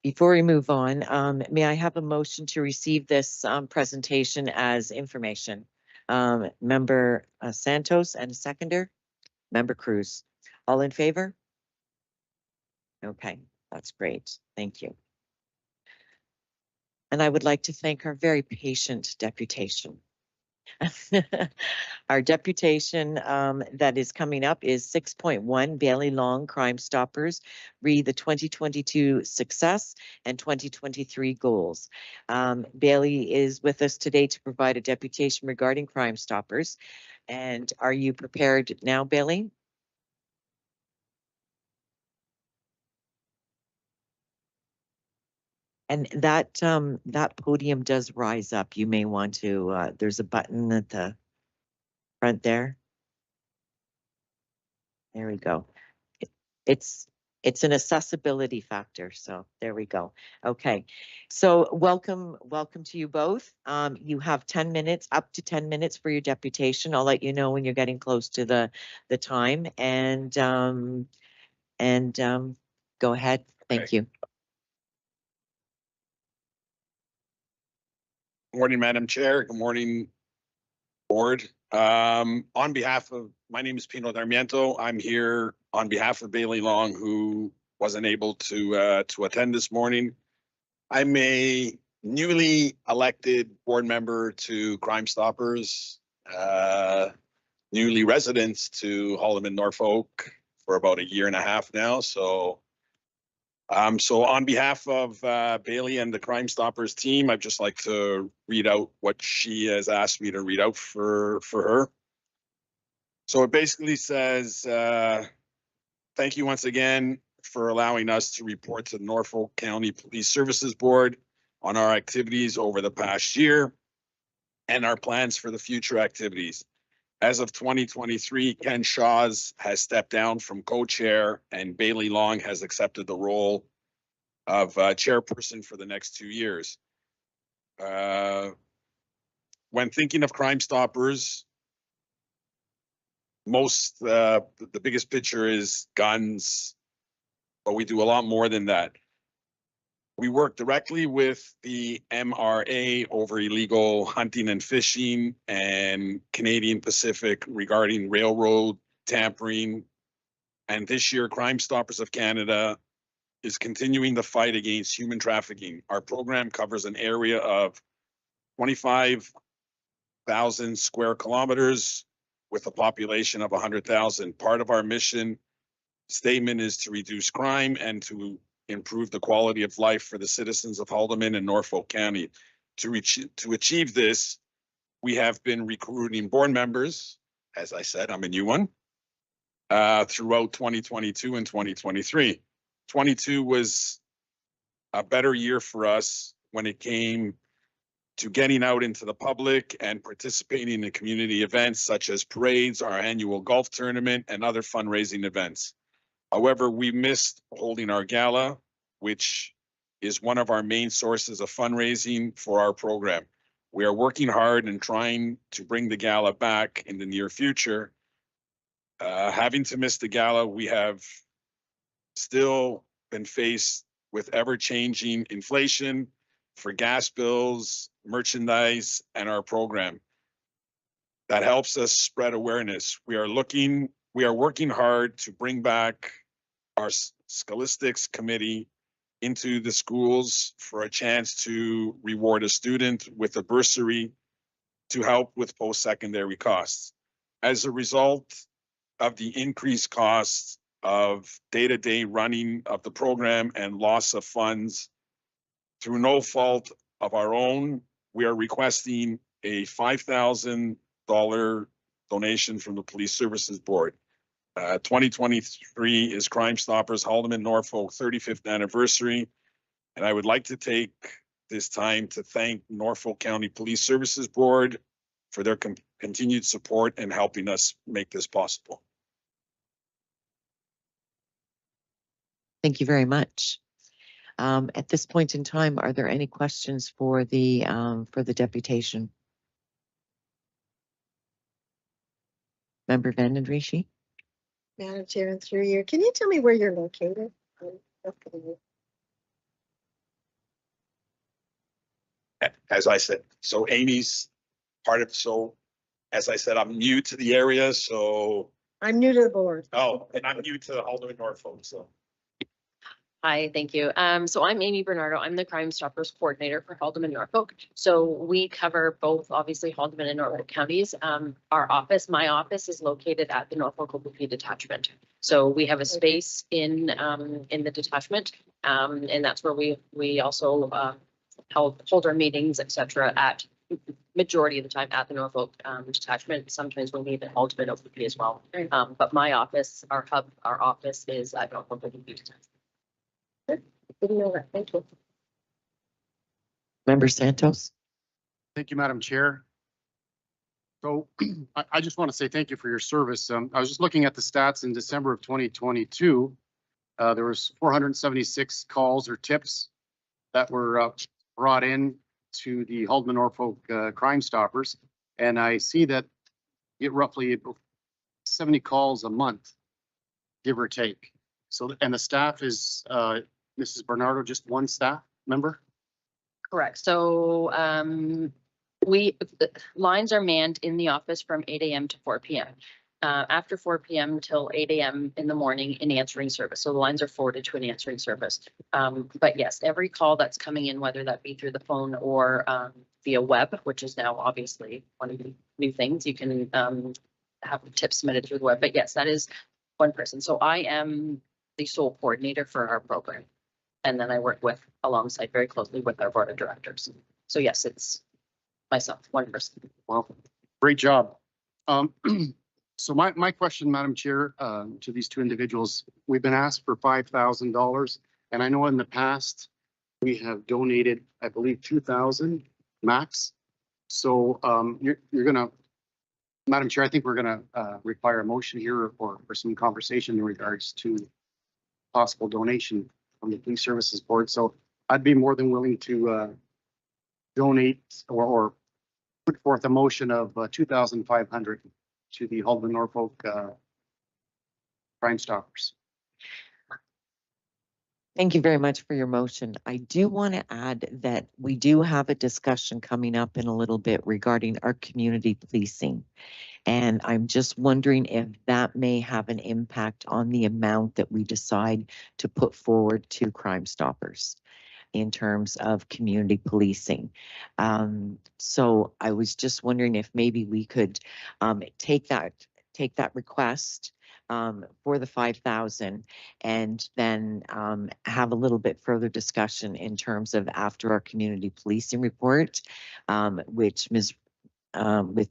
before we move on, may I have a motion to receive this presentation as information? Member Santos and a seconder, Member Cruz. All in favor? Okay, that's great. Thank you. And I would like to thank our very patient deputation. Our deputation that is coming up is 6.1 Bailey Long Crime Stoppers, read the 2022 success and 2023 goals. Bailey is with us today to provide a deputation regarding Crime Stoppers. And are you prepared now, Bailey? And that podium does rise up. You may want to, there's a button at the front there. There we go. It's an accessibility factor. So there we go. Okay. So welcome to you both. You have 10 minutes, up to 10 minutes for your deputation. I'll let you know when you're getting close to the time and go ahead. Thank you. Good morning, Madam Chair. Good morning, Board. On behalf of, my name is Pino Darmiento. I'm here on behalf of Bailey Long, who wasn't able to attend this morning. I'm a newly elected board member to Crime Stoppers, newly residents to Haldimand, Norfolk for about a year and a half now. So on behalf of Bailey and the Crime Stoppers team, I'd just like to read out what she has asked me to read out for her. So it basically says, thank you once again for allowing us to report to the Norfolk County Police Services Board on our activities over the past year and our plans for the future activities. As of 2023, Ken Shaws has stepped down from co-chair and Bailey Long has accepted the role of chairperson for the next 2 years. When thinking of Crime Stoppers, the biggest picture is guns, but we do a lot more than that. We work directly with the MRA over illegal hunting and fishing and Canadian Pacific regarding railroad tampering. And this year, Crime Stoppers of Canada is continuing the fight against human trafficking. Our program covers an area of 25,000 square kilometers with a population of 100,000. Part of our mission statement is to reduce crime and to improve the quality of life for the citizens of Haldimand and Norfolk County. To achieve this, we have been recruiting board members. As I said, I'm a new one, throughout 2022 and 2023. 22 was a better year for us when it came to getting out into the public and participating in community events such as parades, our annual golf tournament, and other fundraising events. However, we missed holding our gala, which is one of our main sources of fundraising for our program. We are working hard and trying to bring the gala back in the near future. Having to miss the gala, we have still been faced with ever-changing inflation for gas bills, merchandise, and our program. That helps us spread awareness. We are working hard to bring back our Scholastics Committee into the schools for a chance to reward a student with a bursary to help with post-secondary costs. As a result of the increased costs of day-to-day running of the program and loss of funds through no fault of our own, we are requesting a $5,000 donation from the Police Services Board. 2023 is Crime Stoppers Haldeman Norfolk 35th anniversary. And I would like to take this time to thank Norfolk County Police Services Board for their continued support and helping us make this possible. Thank you very much. At this point in time, are there any questions for the deputation? Member Van den Rishi? Madam Chair, and through you, can you tell me where you're located? As I said, so Amy's part of, so as I said, I'm new to the area, so, I'm new to the board. oh, and I'm new to Haldeman Norfolk, so. Hi, thank you. So I'm Amy Bernardo. I'm the Crime Stoppers Coordinator for Haldeman Norfolk. So we cover both, obviously, Haldeman and Norfolk counties. Our office, my office, is located at the Norfolk OPP detachment. So we have a space in the detachment, and that's where we also hold our meetings, etc. At majority of the time at the Norfolk detachment. Sometimes we'll meet at Haldeman OPP as well. But my office, our hub, our office is at Norfolk OPP detachment. Didn't know that. Thank you. Member Santos? Thank you, Madam Chair. So I just want to say thank you for your service. I was just looking at the stats in December of 2022. There was 476 calls or tips that were brought in to the Haldeman Norfolk Crime Stoppers. And I see that you get roughly 70 calls a month, give or take. So, and the staff is Mrs. Bernardo, just one staff member? Correct. So the lines are manned in the office from 8 a.m. to 4 p.m. After 4 p.m. till 8 a.m. in the morning in answering service. So the lines are forwarded to an answering service. But yes, every call that's coming in, whether that be through the phone or via web, which is now obviously one of the new things, you can have tips submitted through the web. But yes, that is one person. So I am the sole coordinator for our program. And then I work alongside very closely with our board of directors. So yes, it's myself, one person. Well, great job. So my question, Madam Chair, to these two individuals, we've been asked for $5,000. And I know in the past, we have donated, I believe, 2,000 max. So you're gonna, Madam Chair, I think we're gonna require a motion here or some conversation in regards to possible donation from the Police Services Board. So I'd be more than willing to donate or put forth a motion of 2,500 to the Haldeman Norfolk Crime Stoppers. Thank you very much for your motion. I do want to add that we do have a discussion coming up in a little bit regarding our community policing. And I'm just wondering if that may have an impact on the amount that we decide to put forward to Crime Stoppers in terms of community policing. So I was just wondering if maybe we could take that request for the 5,000 and then have a little bit further discussion in terms of after our community policing report, which with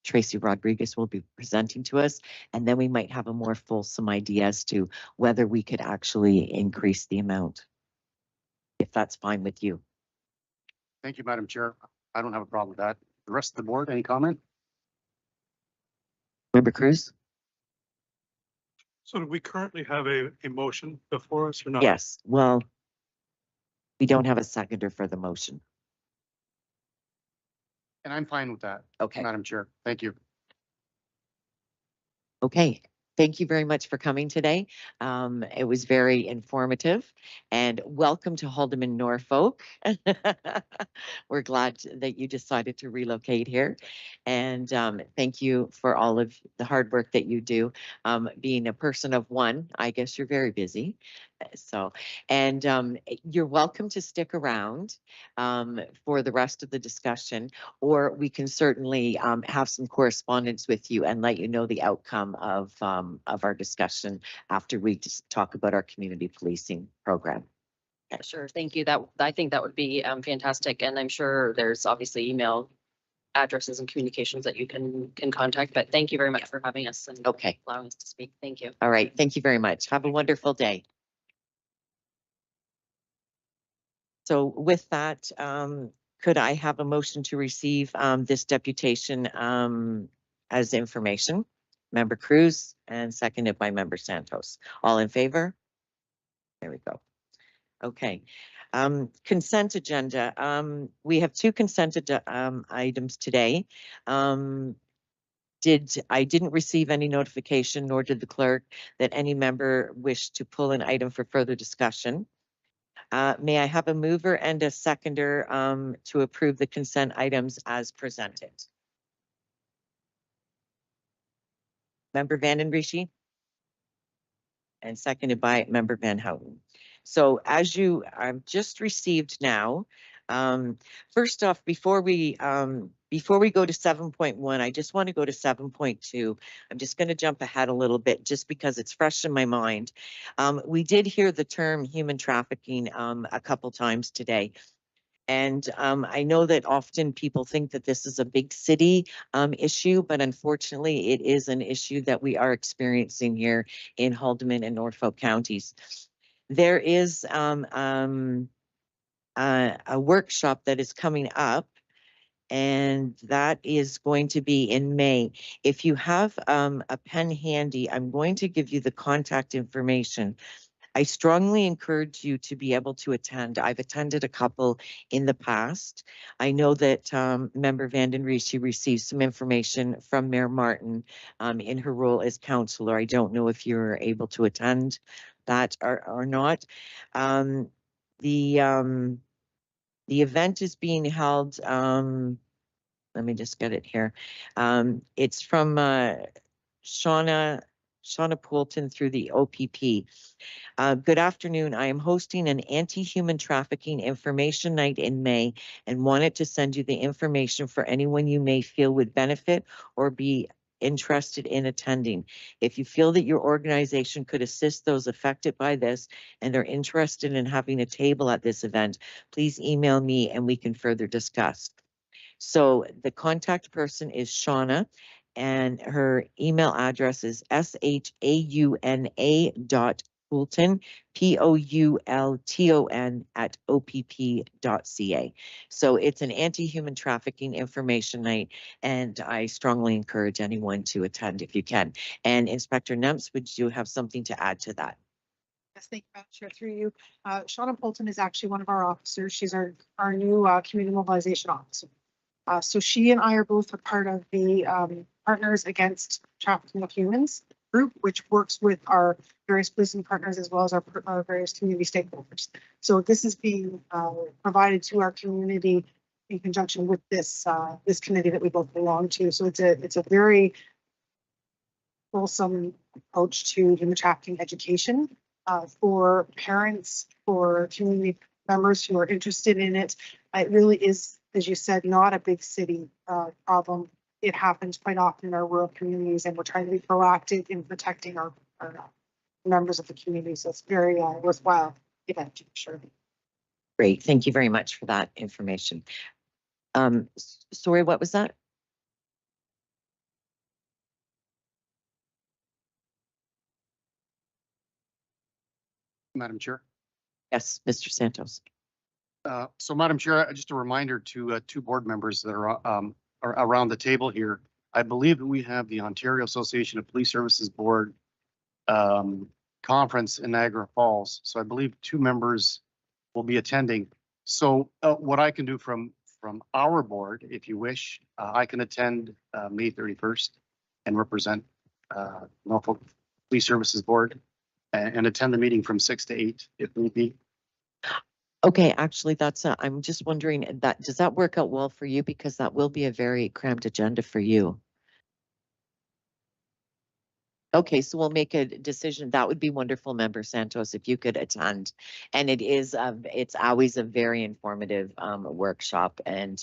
Tracy Rodriguez will be presenting to us, and then we might have a more fulsome idea as to whether we could actually increase the amount, if that's fine with you. Thank you, Madam Chair. I don't have a problem with that. The rest of the board, any comment? Member Cruz? So do we currently have a motion before us or not? Yes, well, we don't have a seconder for the motion. And I'm fine with that, Okay. Madam Chair. Thank you. Okay. Thank you very much for coming today. It was very informative, and welcome to Haldeman Norfolk. We're glad that you decided to relocate here, and thank you for all of the hard work that you do. Being a person of one, I guess you're very busy. So, and you're welcome to stick around for the rest of the discussion, or we can certainly have some correspondence with you and let you know the outcome of our discussion after we just talk about our community policing program. Sure, thank you. I think that would be fantastic. And I'm sure there's obviously email addresses and communications that you can contact, but thank you very much for having us and Okay. allowing us to speak. Thank you. All right. Thank you very much. Have a wonderful day. So with that, could I have a motion to receive this deputation as information? Member Cruz and seconded by Member Santos. All in favor? There we go. Okay. Consent agenda. We have two consent items today. I didn't receive any notification, nor did the clerk, that any member wished to pull an item for further discussion. May I have a mover and a seconder to approve the consent items as presented? Member Van Rishi? And seconded by Member Van Houten. So as you just received now, first off, before we go to 7.1, I just want to go to 7.2. I'm just going to jump ahead a little bit just because it's fresh in my mind. We did hear the term human trafficking a couple times today. And I know that often people think that this is a big city issue, but unfortunately it is an issue that we are experiencing here in Haldimand and Norfolk counties. There is a workshop that is coming up, and that is going to be in May. If you have a pen handy, I'm going to give you the contact information. I strongly encourage you to be able to attend. I've attended a couple in the past. I know that Member Vanden Rishi received some information from Mayor Martin in her role as councillor. I don't know if you're able to attend that or not. The event is being held, let me just get it here. It's from Shauna Poulton through the OPP. Good afternoon. I am hosting an anti-human trafficking information night in May and wanted to send you the information for anyone you may feel would benefit or be interested in attending. If you feel that your organization could assist those affected by this and are interested in having a table at this event, please email me and we can further discuss. So the contact person is Shauna, and her email address is shauna.Poulton, Poulton @opp.ca. So it's an anti-human trafficking information night, and I strongly encourage anyone to attend if you can. And Inspector Nemps, would you have something to add to that? Yes, thank you, Madam Chair, through you. Shauna Poulton is actually one of our officers. She's our new community mobilization officer. So she and I are both a part of the Partners Against Trafficking of Humans group, which works with our various policing partners as well as our various community stakeholders. So this is being provided to our community in conjunction with this this committee that we both belong to. So it's a very wholesome approach to human trafficking education for parents, for community members who are interested in it. It really is, as you said, not a big city problem. It happens quite often in our rural communities, and we're trying to be proactive in protecting our members of the community. So it's very worthwhile event, sure. Great, thank you very much for that information. Sorry, what was that? Madam Chair. Yes, Mr. Santos. So Madam Chair, just a reminder to two board members that are around the table here. I believe that we have the Ontario Association of Police Services Board conference in Niagara Falls. So I believe two members will be attending. So what I can do from our board, if you wish, I can attend May 31st and represent Norfolk Police Services Board and attend the meeting from 6 to 8 if need be. Okay, actually, that's I'm just wondering that does that work out well for you, because that will be a very cramped agenda for you. Okay, so we'll make a decision. That would be wonderful, Member Santos, if you could attend. And it is, it's always a very informative workshop. And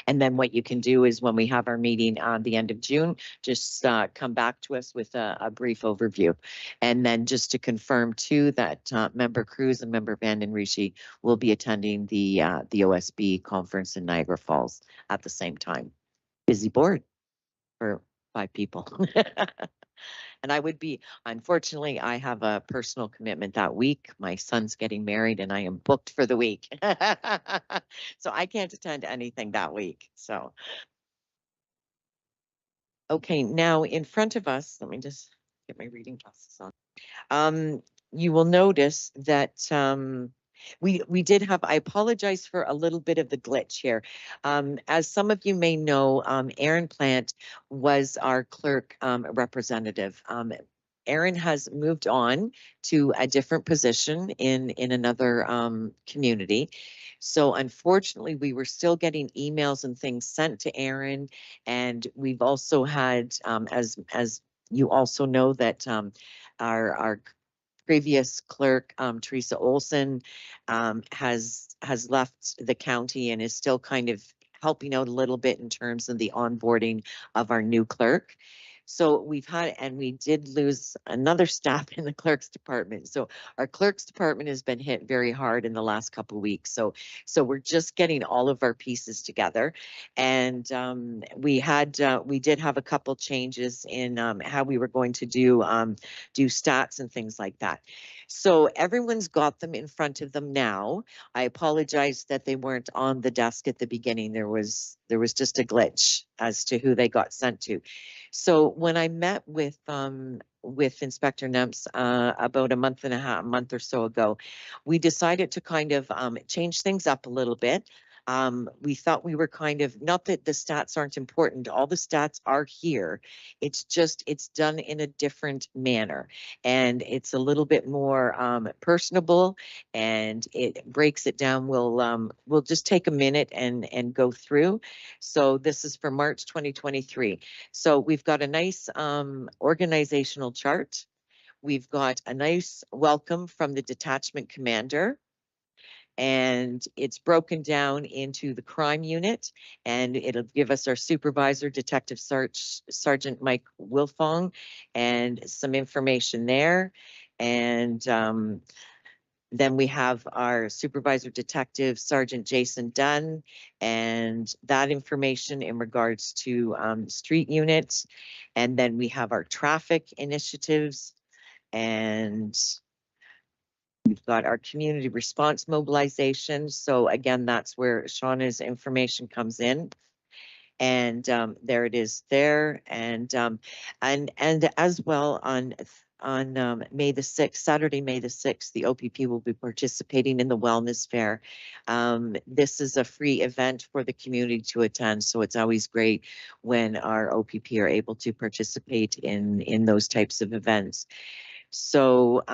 then what you can do is when we have our meeting on the end of June, just come back to us with a brief overview. And then just to confirm too that Member Cruz and Member Vanden Rishi will be attending the OSB conference in Niagara Falls at the same time. busy board for 5 people. And I would be, unfortunately, I have a personal commitment that week. My son's getting married and I am booked for the week. So I can't attend anything that week. So. Okay, now in front of us, let me just get my reading glasses on. You will notice that we did have, I apologize for a little bit of the glitch here. As some of you may know, Aaron Plant was our clerk representative. Aaron has moved on to a different position in another community. So unfortunately, we were still getting emails and things sent to Aaron, and we've also had, as you also know, that our previous clerk, Teresa Olson, has left the county and is still kind of helping out a little bit in terms of the onboarding of our new clerk. So we've had, and we did lose another staff in the clerk's department. So our clerk's department has been hit very hard in the last couple of weeks. So we're just getting all of our pieces together. And we did have a couple changes in how we were going to do stats and things like that. So everyone's got them in front of them now. I apologize that they weren't on the desk at the beginning. There was just a glitch as to who they got sent to. So when I met with Inspector Nemps about a month or so ago, we decided to kind of change things up a little bit. We thought we were kind of, not that the stats aren't important, all the stats are here. It's just, it's done in a different manner and it's a little bit more personable and it breaks it down. We'll just take a minute and go through. So this is for March 2023. So we've got a nice organizational chart. We've got a nice welcome from the detachment commander. And it's broken down into the crime unit, and it'll give us our supervisor, Detective Sergeant Mike Wilfong, and some information there. And then we have our supervisor detective, Sergeant Jason Dunn, and that information in regards to street units. And then we have our traffic initiatives, and we've got our community response mobilization. So again, that's where Shauna's information comes in. And there it is there. And as well on May the 6th, Saturday, May the 6th, the OPP will be participating in the wellness fair. This is a free event for the community to attend. So it's always great when our OPP are able to participate in those types of events. So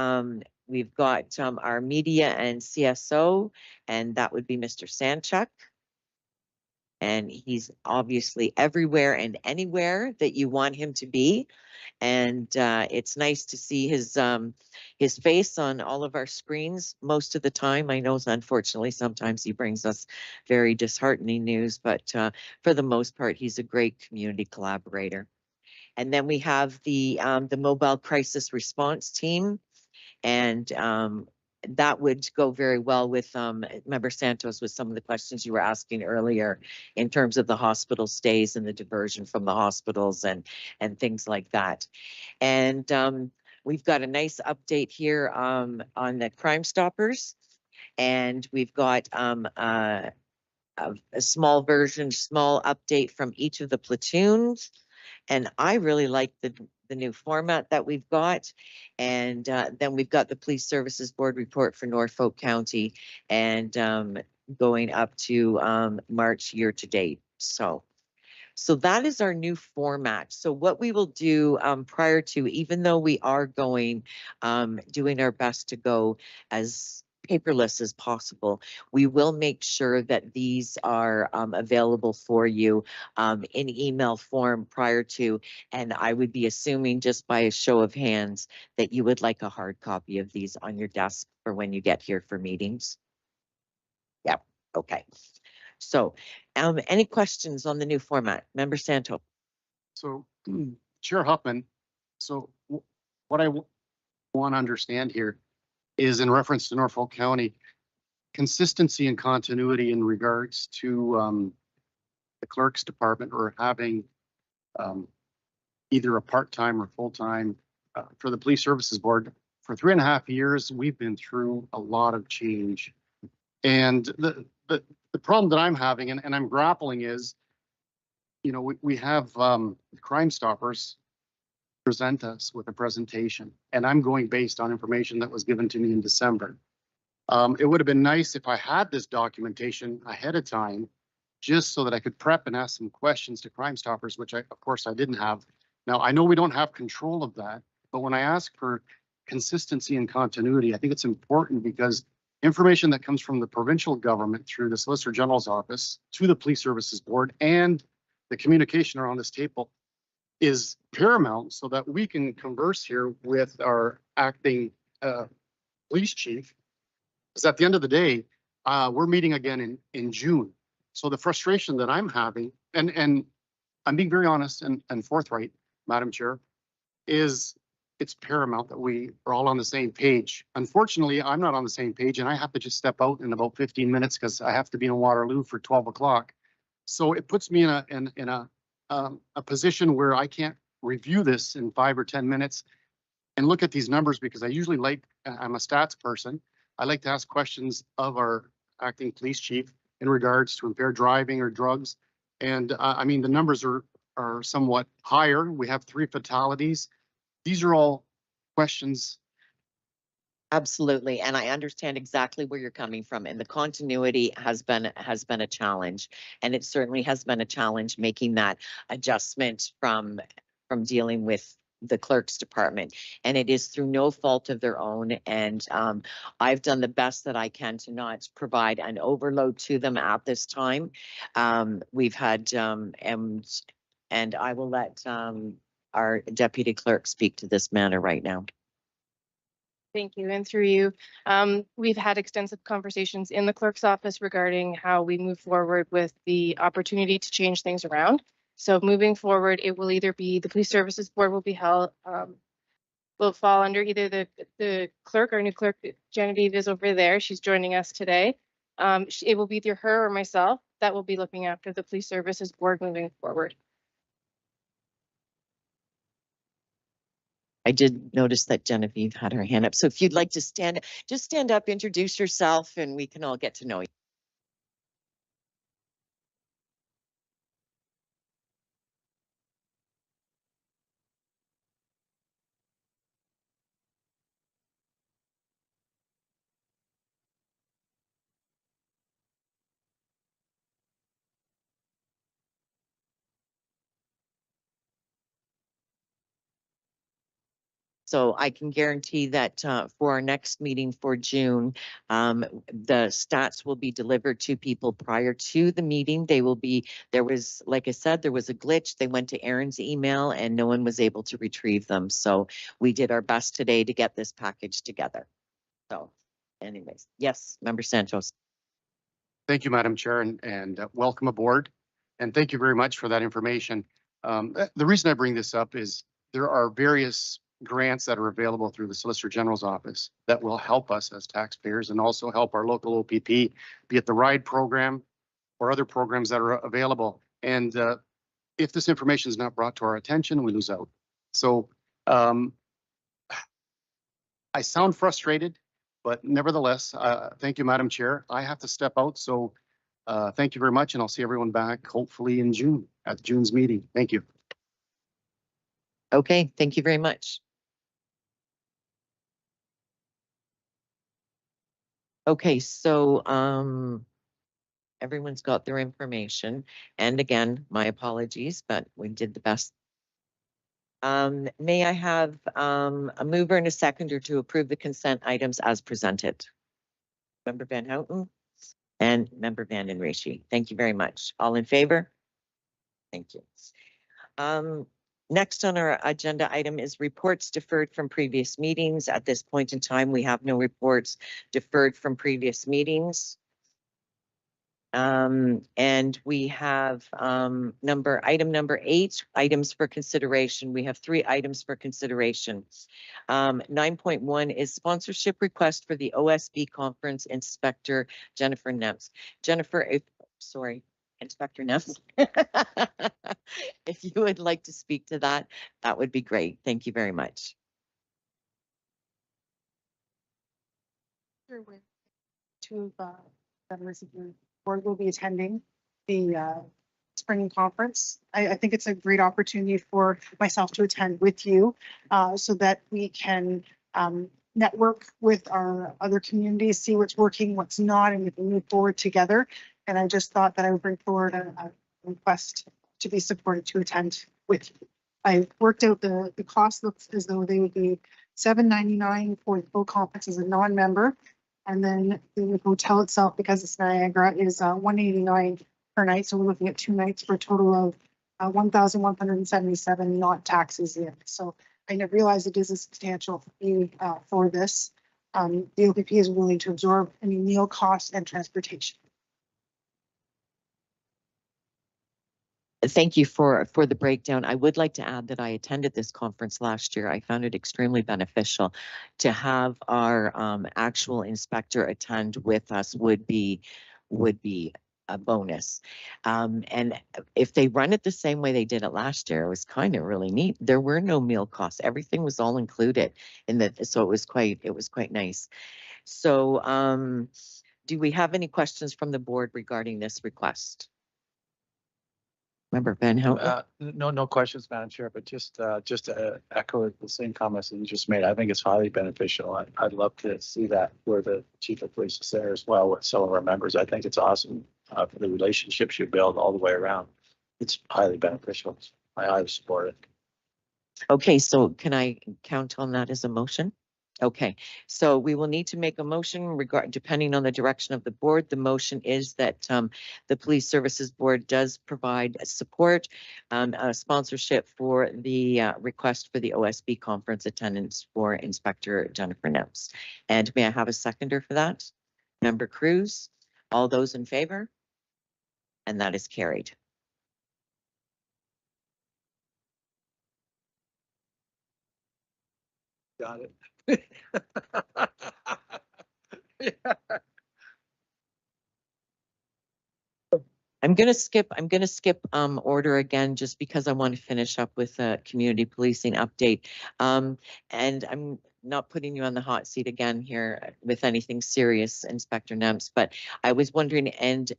we've got our media and CSO, and that would be Mr. Sanchuk. And he's obviously everywhere and anywhere that you want him to be. And it's nice to see his face on all of our screens most of the time. I know, unfortunately, sometimes he brings us very disheartening news, but for the most part, he's a great community collaborator. And then we have the mobile crisis response team. And that would go very well with Member Santos with some of the questions you were asking earlier in terms of the hospital stays and the diversion from the hospitals and things like that. And we've got a nice update here on the Crime Stoppers. And we've got a small update from each of the platoons. And I really like the new format that we've got. And then we've got the Police Services Board report for Norfolk County and going up to March year to date. So that is our new format. So what we will do prior to, even though we are going, doing our best to go as paperless as possible, we will make sure that these are available for you in email form prior to, and I would be assuming just by a show of hands that you would like a hard copy of these on your desk for when you get here for meetings. Yep, okay. So any questions on the new format? Member Santo. So Chair Huffman, so what I want to understand here is in reference to Norfolk County, consistency and continuity in regards to the clerk's department or having either a part-time or full-time for the police services board. For 3.5 years, we've been through a lot of change. And the problem that I'm having and I'm grappling is, you know, we have Crime Stoppers present us with a presentation, and I'm going based on information that was given to me in December. It would have been nice if I had this documentation ahead of time, just so that I could prep and ask some questions to Crime Stoppers, which of course I didn't have. Now, I know we don't have control of that, but when I ask for consistency and continuity, I think it's important because information that comes from the provincial government through the Solicitor General's office to the Police Services Board and the communication around this table is paramount so that we can converse here with our acting police chief. Because at the end of the day, we're meeting again in June. So the frustration that I'm having, and I'm being very honest and forthright, Madam Chair, is it's paramount that we are all on the same page. Unfortunately, I'm not on the same page and I have to just step out in about 15 minutes because I have to be in Waterloo for 12 o'clock. So it puts me in a position where I can't review this in 5 or 10 minutes and look at these numbers because I usually I'm a stats person. I like to ask questions of our acting police chief in regards to impaired driving or drugs. And I mean, the numbers are somewhat higher. We have 3 fatalities. These are all questions. Absolutely. And I understand exactly where you're coming from. And the continuity has been a challenge. And it certainly has been a challenge making that adjustment from dealing with the clerk's department. And it is through no fault of their own. And I've done the best that I can to not provide an overload to them at this time. We've had, and I will let our deputy clerk speak to this matter right now. Thank you. And through you, we've had extensive conversations in the clerk's office regarding how we move forward with the opportunity to change things around. So moving forward, it will either be the Police Services Board will be held, will fall under either the clerk, our new clerk, Genevieve is over there. She's joining us today. It will be either her or myself that will be looking after the Police Services Board moving forward. I did notice that Genevieve had her hand up. So if you'd like to just stand up, introduce yourself, and we can all get to know you. So I can guarantee that for our next meeting for June, the stats will be delivered to people prior to the meeting. Like I said, there was a glitch. They went to Aaron's email and no one was able to retrieve them. So we did our best today to get this package together. So anyways, yes, Member Santos. Thank you, Madam Chair, and welcome aboard. And thank you very much for that information. The reason I bring this up is there are various grants that are available through the Solicitor General's office that will help us as taxpayers and also help our local OPP, be it the RIDE program or other programs that are available. And if this information is not brought to our attention, we lose out. So I sound frustrated, but nevertheless, thank you, Madam Chair. I have to step out, so thank you very much, and I'll see everyone back hopefully in June at June's meeting. Thank you. Okay, thank you very much. Okay, so everyone's got their information. And again, my apologies, but we did the best. May I have a mover and a seconder to approve the consent items as presented? Member Van Houten and Member Van den Rishi. Thank you very much. All in favor? Thank you. Next on our agenda item is reports deferred from previous meetings. At this point in time, we have no reports deferred from previous meetings. And we have item number 8, items for consideration. We have 3 items for consideration. 9.1 is sponsorship request for the OSB conference inspector, Jennifer Nemps. Jennifer, Inspector Neff. If you would like to speak to that, that would be great. Thank you very much. Sure, with two of members of the board will be attending the spring conference. I think it's a great opportunity for myself to attend with you so that we can network with our other communities, see what's working, what's not, and we can move forward together. And I just thought that I would bring forward a request to be supported to attend with you. I worked out the cost looks as though they would be $7.99 for the full conference as a non-member. And then the hotel itself, because it's Niagara, is $189 per night. So we're looking at 2 nights for a total of $1,177, not taxes in. So I didn't realize it is a substantial fee for this. The OPP is willing to absorb any meal costs and transportation. Thank you for the breakdown. I would like to add that I attended this conference last year. I found it extremely beneficial to have our actual inspector attend with us would be a bonus. And if they run it the same way they did it last year, it was kind of really neat. There were no meal costs. Everything was all included in that. So it was quite nice. So do we have any questions from the board regarding this request? Member Van Houten? No questions, Madam Chair, but just to echo the same comments that you just made, I think it's highly beneficial. I'd love to see that where the chief of police is there as well with some of our members. I think it's awesome for the relationships you build all the way around. It's highly beneficial. I highly support it. Okay, so can I count on that as a motion? Okay, so we will need to make a motion depending on the direction of the board. The motion is that the Police Services Board does provide support, sponsorship for the request for the OSB conference attendance for Inspector Jennifer Neps. And may I have a seconder for that? Member Cruz, all those in favor? And that is carried. Got it. I'm gonna skip order again, just because I want to finish up with a community policing update. And I'm not putting you on the hot seat again here with anything serious, Inspector Nems, but I was wondering, and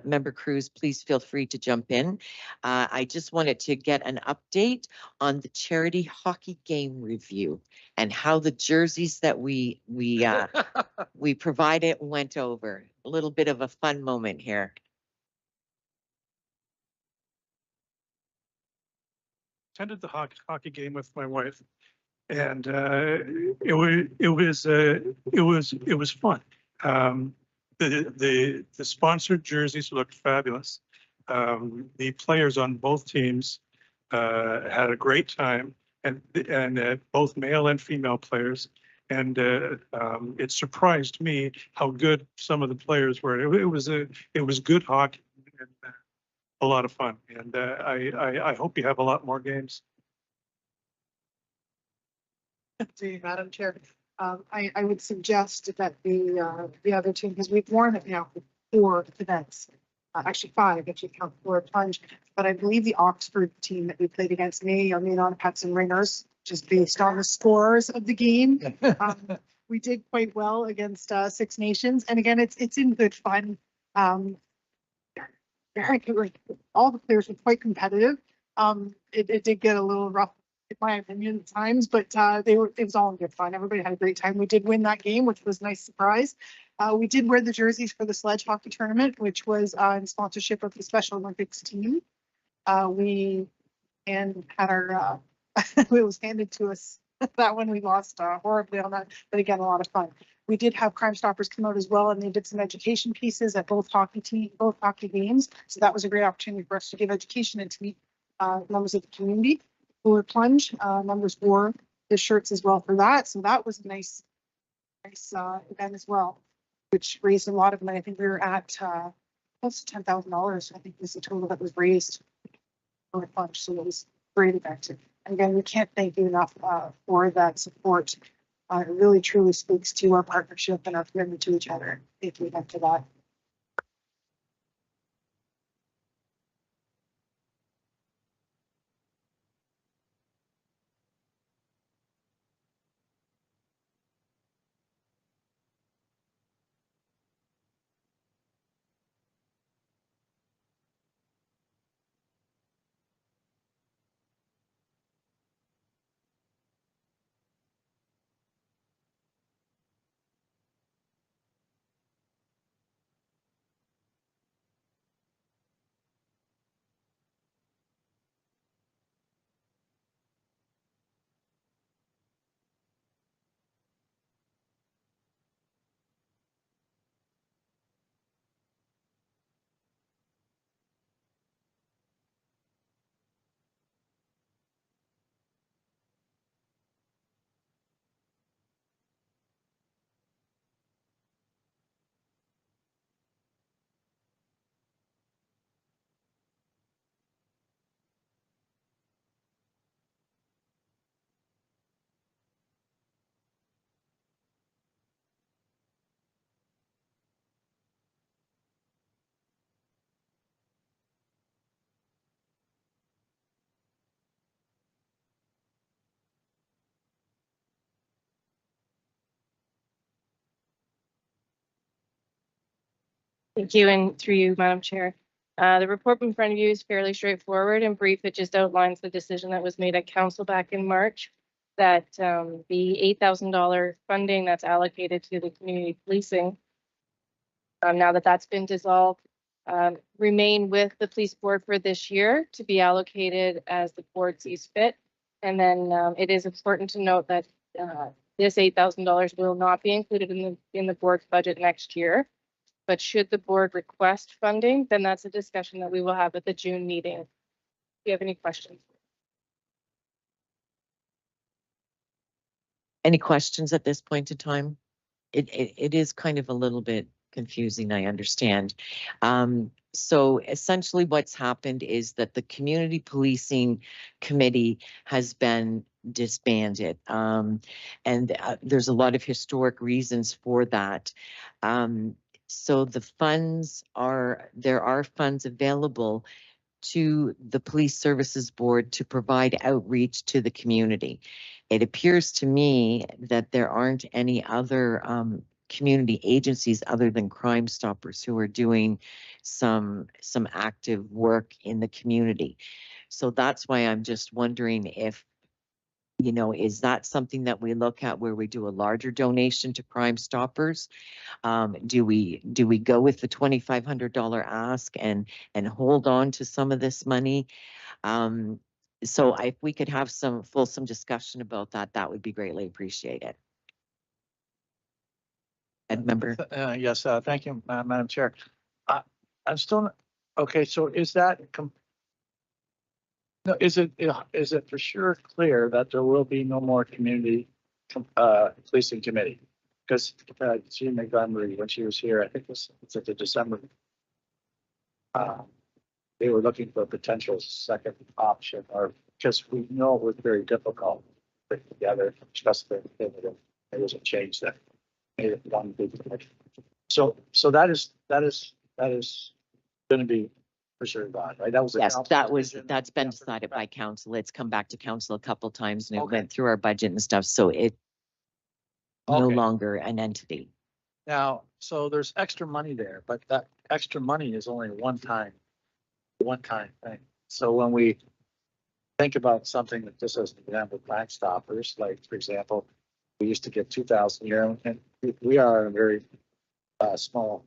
Member Cruz, please feel free to jump in. I just wanted to get an update on the charity hockey game review and how the jerseys that we provided went over. A little bit of a fun moment here. Attended the hockey game with my wife, and it was fun. The sponsored jerseys looked fabulous. The players on both teams had a great time, and both male and female players. And it surprised me how good some of the players were. It was good hockey. And, a lot of fun, and I hope you have a lot more games. Madam Chair, I would suggest that the other team, because we've won it now for 4 events, actually 5 if you count for a plunge, but I believe the Oxford team that we played against may or may not have had some ringers, just based on the scores of the game. We did quite well against 6 Nations, and again, it's in good fun. All the players were quite competitive. It did get a little rough, in my opinion, at times, but it was all in good fun. Everybody had a great time. We did win that game, which was a nice surprise. We did wear the jerseys for the sledge hockey tournament, which was in sponsorship of the Special Olympics team. We had our it was handed to us. That one we lost horribly on that, but again, a lot of fun. We did have Crime Stoppers come out as well, and they did some education pieces at both hockey games. So that was a great opportunity for us to give education and to meet members of the community who were plunge. Members wore the shirts as well for that. So that was a nice event as well, which raised a lot of money. I think we were at close to $10,000. I think was the total that was raised for plunge. So it was great event. And again, we can't thank you enough for that support. It really truly speaks to our partnership and our commitment to each other. Thank you again for that. Thank you, and through you, Madam Chair. The report in front of you is fairly straightforward and brief. It just outlines the decision that was made at council back in March that the $8,000 funding that's allocated to the community policing, now that that's been dissolved, remain with the police board for this year to be allocated as the board sees fit. And then it is important to note that this $8,000 will not be included in the board's budget next year. But should the board request funding, then that's a discussion that we will have at the June meeting. Do you have any questions? Any questions at this point in time? It is kind of a little bit confusing, I understand. So essentially what's happened is that the community policing committee has been disbanded. And there's a lot of historic reasons for that. So the funds there are funds available to the Police Services Board to provide outreach to the community. It appears to me that there aren't any other community agencies other than Crime Stoppers who are doing some active work in the community. So that's why I'm just wondering if, is that something that we look at where we do a larger donation to Crime Stoppers? Do we go with the $2,500 ask and hold on to some of this money? So if we could have some fulsome discussion about that, that would be greatly appreciated. Ed member. Yes, thank you, Madam Chair. I'm still, okay, so is that, no, is it for sure clear that there will be no more community policing committee? Because Jean Montgomery, when she was here, I think it's at the December, they were looking for a potential second option, or because we know it was very difficult to put together, especially if there was a change that made it one big committee. So that is going to be for sure gone, right? That was Yes, that's been decided by council. It's come back to council a couple times and it went through our budget and stuff. So it no longer an entity. Now, so there's extra money there, but that extra money is only one time thing. So when we think about something that just as an example, Crime Stoppers, like for example, we used to get 2,000 a year, and we are a very small.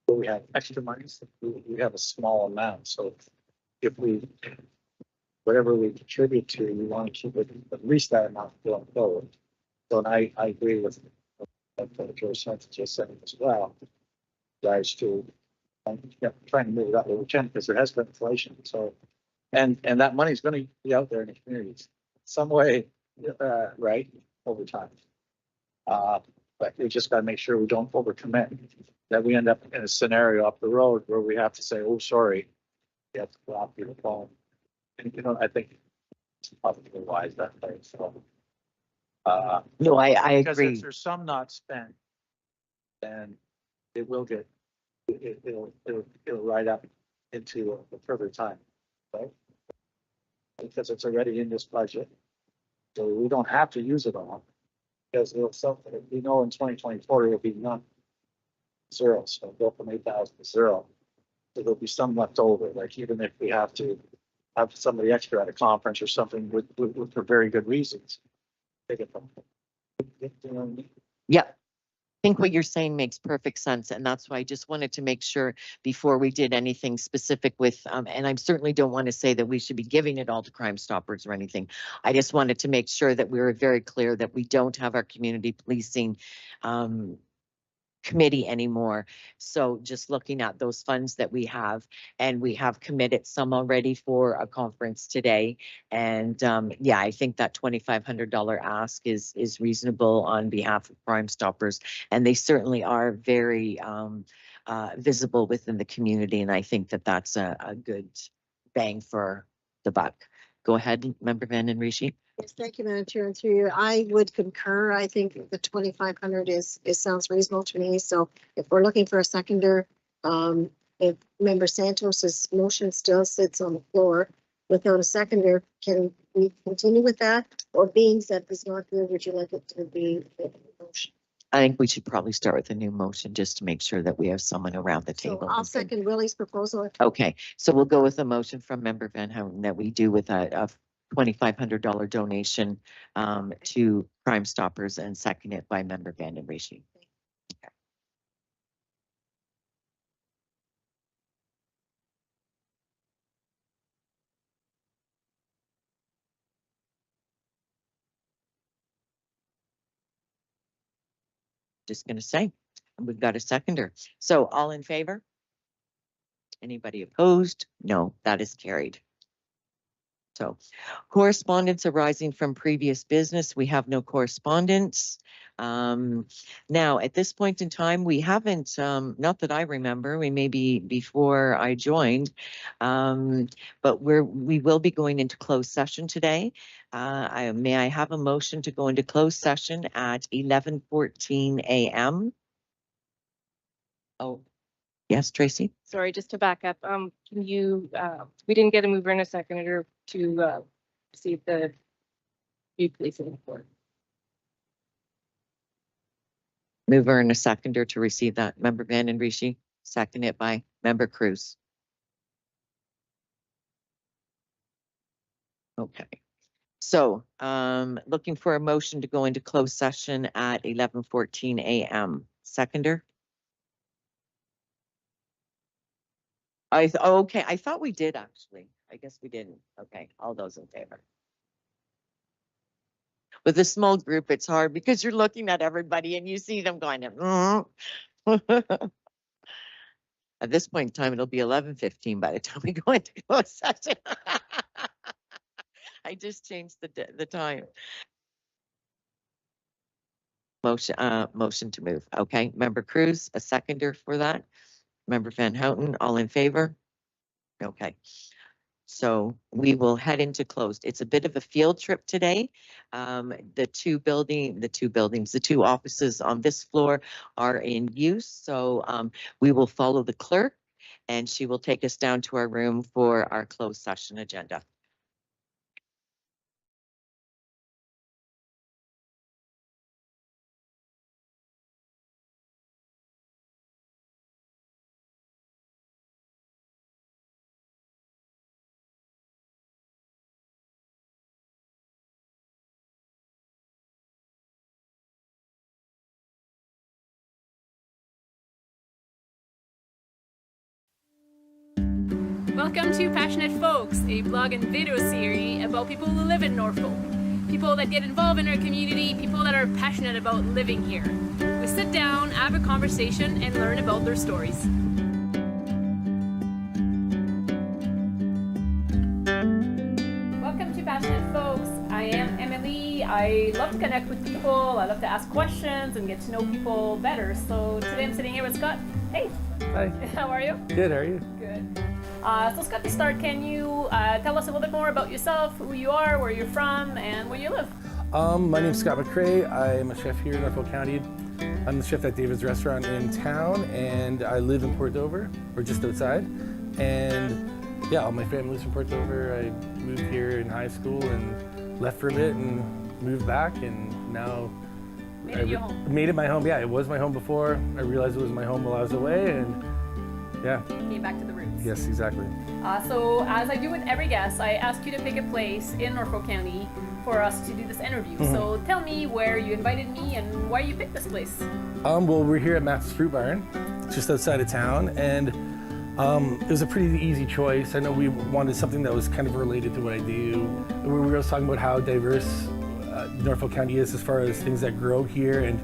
We have extra money, so we have a small amount. So if whatever we contribute to, we want to keep it at least that amount going forward. So and I agree with what George just said as well. Guys, to trying to move it up where we can because there has been inflation. So and that money is going to be out there in the communities some way, right, over time. But we just got to make sure we don't overcommit. That we end up in a scenario up the road where we have to say, "Oh, sorry, you have to block your phone." And I think it's probably wise that way. So, no, I because agree. if there's some not spent, then it will get it'll ride up into a further time, right? Because it's already in this budget, so we don't have to use it all. Because we know in 2024 it will be none. Zero, so go from 8,000 to zero. So there'll be some left over, like even if we have to have somebody extra at a conference or something with for very good reasons. Take it from. Yeah. I think what you're saying makes perfect sense. And that's why I just wanted to make sure before we did anything specific with, and I certainly don't want to say that we should be giving it all to Crime Stoppers or anything. I just wanted to make sure that we were very clear that we don't have our community policing committee anymore. So just looking at those funds that we have, and we have committed some already for a conference today. And yeah, I think that $2,500 ask is reasonable on behalf of Crime Stoppers, and they certainly are very visible within the community. And I think that that's a good bang for the buck. Go ahead, Member Van and Rishi. Yes, thank you, Madam Chair. And through you, I would concur. I think the 2,500 sounds reasonable to me. So if we're looking for a seconder, if Member Santos's motion still sits on the floor without a seconder, can we continue with that? Or being that is not good, would you like it to be a motion? I think we should probably start with a new motion just to make sure that we have someone around the So table. I'll who can- second Willie's proposal. Okay, so we'll go with a motion from Member Van Houten that we do with a $2,500 donation to Crime Stoppers, and second it by Member Van den Rishi. Just gonna say, and we've got a seconder. So all in favor? Anybody opposed? No, that is carried. So correspondence arising from previous business, we have no correspondence. Now, at this point in time, we haven't, not that I remember, we may be before I joined, but we will be going into closed session today. May I have a motion to go into closed session at 11:14 a.m.? Oh, yes, Tracy? Sorry, just to back up, can you, we didn't get a mover and a seconder to see the new policing report. Mover and a seconder to receive that. Member Van den Rishi, second it by Member Cruz. Okay. So, looking for a motion to go into closed session at 11:14 a.m. Seconder? Okay, I thought we did actually. I guess we didn't. Okay, all those in favor. With a small group, it's hard because you're looking at everybody and you see them going, At this point in time, it'll be 11:15 by the time we go into closed session. I just changed the time. Motion to move. Okay, Member Cruz, a seconder for that. Member Van Houten, all in favor? Okay. So we will head into closed. It's a bit of a field trip today. The two offices on this floor are in use. So we will follow the clerk and she will take us down to our room for our closed session agenda. Welcome to Passionate Folks, a blog and video series about people who live in Norfolk. People that get involved in our community, people that are passionate about living here. We sit down, have a conversation, and learn about their stories. Welcome to Passionate Folks. I am Emily. I love to connect with people. I love to ask questions and get to know people better. So today I'm sitting here with Scott. Hey. Hi. How are you? Good, how are you? Good. So Scott, to start, can you tell us a little bit more about yourself, who you are, where you're from, and where you live? My name's Scott McCrae. I'm a chef here in Norfolk County. I'm the chef at David's Restaurant in town, and I live in Port Dover, or just outside. And yeah, all my family lives in Port Dover. I moved here in high school and left for a bit and moved back, and now Made it your home. Made it my home. Yeah, it was my home before. I realized it was my home while I was away, and yeah. Came back to the roots. Yes, exactly. So as I do with every guest, I ask you to pick a place in Norfolk County for us to do this interview. Mm-hmm. So tell me where you invited me and why you picked this place. Well, we're here at Matt's Fruit Barn, just outside of town, and it was a pretty easy choice. I know we wanted something that was kind of related to what I do. We were always talking about how diverse Norfolk County is as far as things that grow here, and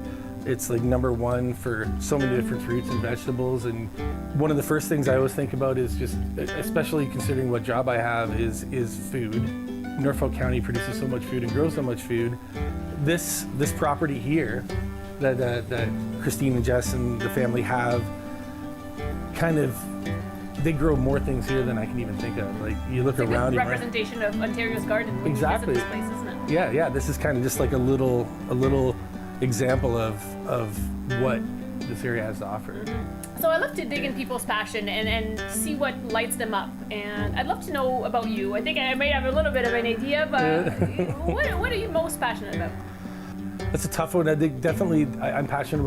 it's like #1 for so many different fruits and vegetables. And one of the first things I always think about is just, especially considering what job I have, is food. Norfolk County produces so much food and grows so much food. This property here that Christine and Jess and the family have, kind of, they grow more things here than I can even think of. Like, you look It's a around. good representation of Ontario's garden when Exactly. you visit this place, isn't it? Yeah. This is kind of just like a little example of what this area has to offer. So I love to dig in people's passion and see what lights them up. And I'd love to know about you. I think I may have a little bit of an idea, but what are you most passionate about? That's a tough one. I think definitely I'm passionate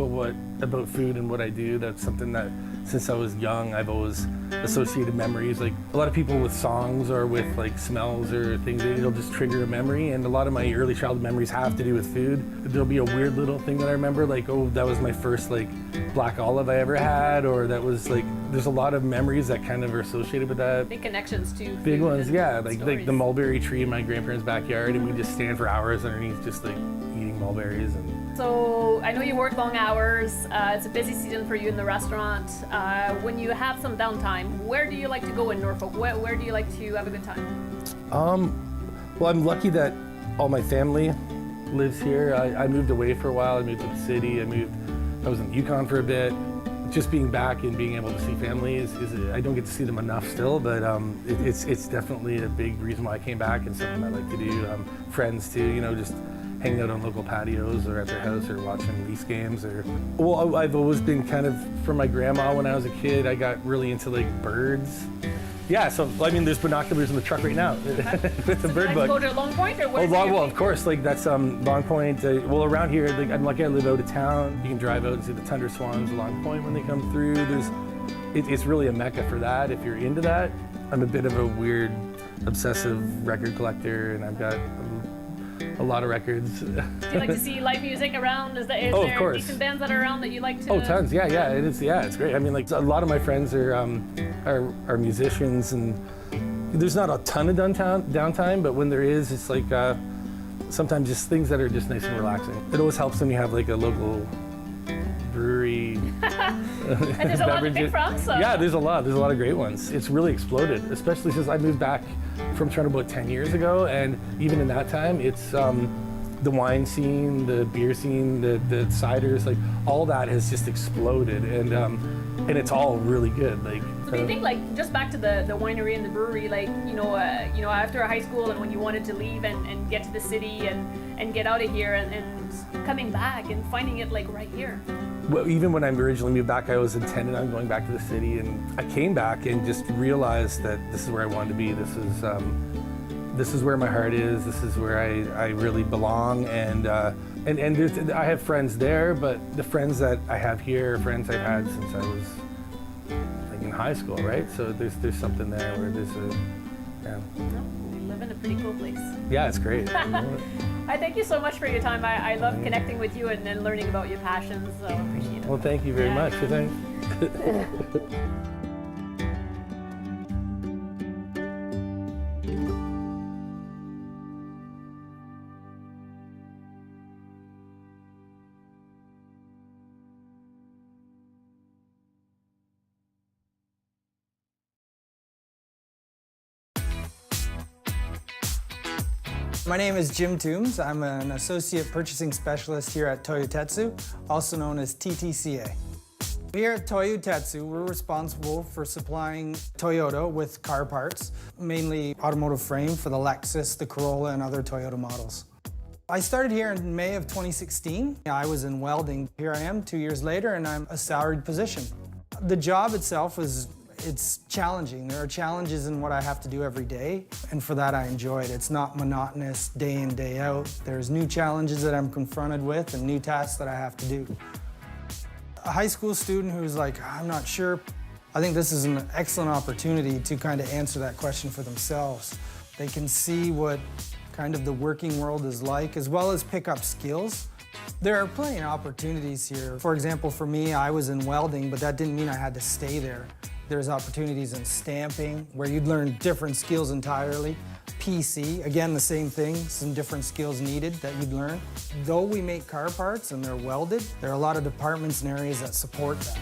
about food and what I do. That's something that since I was young, I've always associated memories. Like a lot of people with songs or with like smells or things, it'll just trigger a memory. And a lot of my early childhood memories have to do with food. There'll be a weird little thing that I remember, like, oh, that was my first like black olive I ever had, or that was like, there's a lot of memories that kind of are associated with that. Big connections to Big food ones, and yeah. Like stories. the mulberry tree in my grandparents' backyard, and we just stand for hours underneath just like eating mulberries. And So I know you work long hours. It's a busy season for you in the restaurant. When you have some downtime, where do you like to go in Norfolk? Where do you like to have a good time? Well, I'm lucky that all my family lives here. I moved away for a while. I moved to the city. I was in Yukon for a bit. Just being back and being able to see family is I don't get to see them enough still, but it's definitely a big reason why I came back and something I like to do. Friends too, you know, just hanging out on local patios or at their house or watching Leafs games or, well, I've always been kind of, from my grandma when I was a kid, I got really into like birds. Yeah, so I mean, there's binoculars in the truck right now with the bird Like book. go to Long Point or Oh, where's well, of course, like that's Long Point. Well, around here, like I'm lucky I live out of town. You can drive out and see the tundra swans, Long Point when they come through. It's really a mecca for that if you're into that. I'm a bit of a weird, obsessive record collector, and I've got a lot of records. Do you like to see live music around? Is there Oh, of course. decent bands that are around that you like to? Oh, tons. Yeah, it is. Yeah, it's great. I mean, like a lot of my friends are musicians, and there's not a ton of downtime, but when there is, it's like sometimes just things that are just nice and relaxing. It always helps when you have like a local brewery. And there's a lot to pick from, so. Yeah, there's a lot of great ones. It's really exploded, especially since I moved back from Toronto about 10 years ago, and even in that time, it's the wine scene, the beer scene, the ciders, like all that has just exploded, and it's all really good. Like, So do you think, like, just back to the winery and the brewery, like, you know, after high school and when you wanted to leave and get to the city and get out of here and coming back and finding it like right here? well, even when I originally moved back, I was intending on going back to the city, and I came back and just realized that this is where I wanted to be. This is where my heart is. This is where I really belong, and I have friends there, but the friends that I have here are friends I've had since I was like in high school, right? So there's something there where We live in a pretty cool place. yeah, it's great. I thank you so much for your time. I love connecting with you and learning about your passions, so I appreciate it. Well, thank you very much. Thanks. My name is Jim Toombs. I'm an Associate Purchasing Specialist here at Toyotetsu, also known as TTCA. Here at Toyotetsu, we're responsible for supplying Toyota with car parts, mainly automotive frame for the Lexus, the Corolla, and other Toyota models. I started here in May of 2016. I was in welding. Here I am 2 years later, and I'm a salaried position. The job itself it's challenging. There are challenges in what I have to do every day, and for that I enjoy it. It's not monotonous day in, day out. There's new challenges that I'm confronted with and new tasks that I have to do. A high school student who's like, I'm not sure, I think this is an excellent opportunity to kind of answer that question for themselves. They can see what kind of the working world is like, as well as pick up skills. There are plenty of opportunities here. For example, for me, I was in welding, but that didn't mean I had to stay there. There's opportunities in stamping, where you'd learn different skills entirely. PC, again, the same thing, some different skills needed that you'd learn. Though we make car parts and they're welded, there are a lot of departments and areas that support that.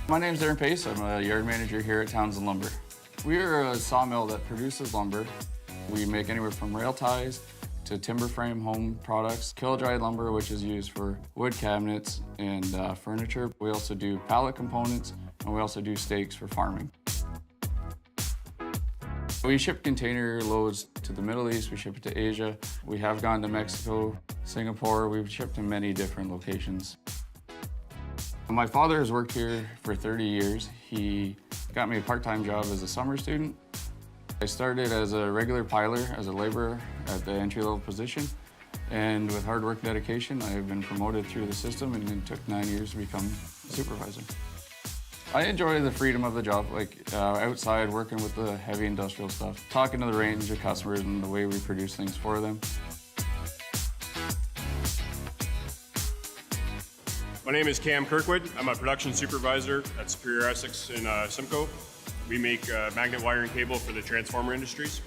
My name's Aaron Pace. I'm a yard manager here at Townsend Lumber. We're a sawmill that produces lumber. We make anywhere from rail ties to timber frame home products, kiln-dried lumber, which is used for wood cabinets and furniture. We also do pallet components, and we also do stakes for farming. We ship container loads to the Middle East, we ship it to Asia. We have gone to Mexico, Singapore. We've shipped to many different locations. My father has worked here for 30 years. He got me a part-time job as a summer student. I started as a regular piler, as a laborer at the entry-level position, And with hard work and dedication, I have been promoted through the system, and it took 9 years to become a supervisor. I enjoy the freedom of the job, like outside working with the heavy industrial stuff, talking to the range of customers and the way we produce things for them. My name is Cam Kirkwood. I'm a production supervisor at Superior Essex in Simcoe. We make magnet wire and cable for the transformer industries.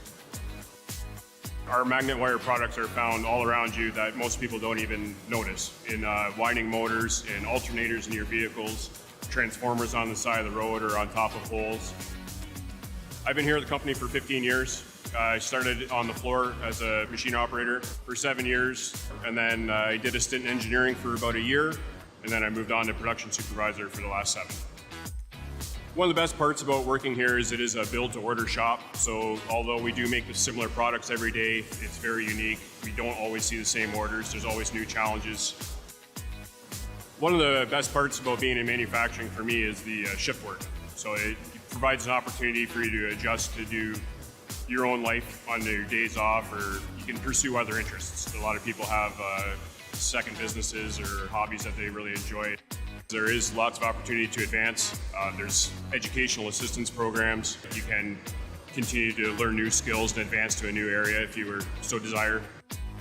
Our magnet wire products are found all around you that most people don't even notice. In winding motors, in alternators in your vehicles, transformers on the side of the road or on top of poles. I've been here at the company for 15 years. I started on the floor as a machine operator for 7 years, and then I did a stint in engineering for about a year, and then I moved on to production supervisor for the last 7. One of the best parts about working here is it is a build-to-order shop, so although we do make the similar products every day, it's very unique. We don't always see the same orders. There's always new challenges. One of the best parts about being in manufacturing for me is the shift work. So it provides an opportunity for you to adjust to do your own life on your days off, or you can pursue other interests. A lot of people have second businesses or hobbies that they really enjoy. There is lots of opportunity to advance. There's educational assistance programs. You can continue to learn new skills and advance to a new area if you were so desire.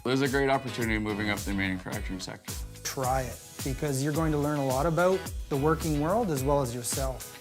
There's a great opportunity moving up the manufacturing sector. Try it, because you're going to learn a lot about the working world as well as yourself.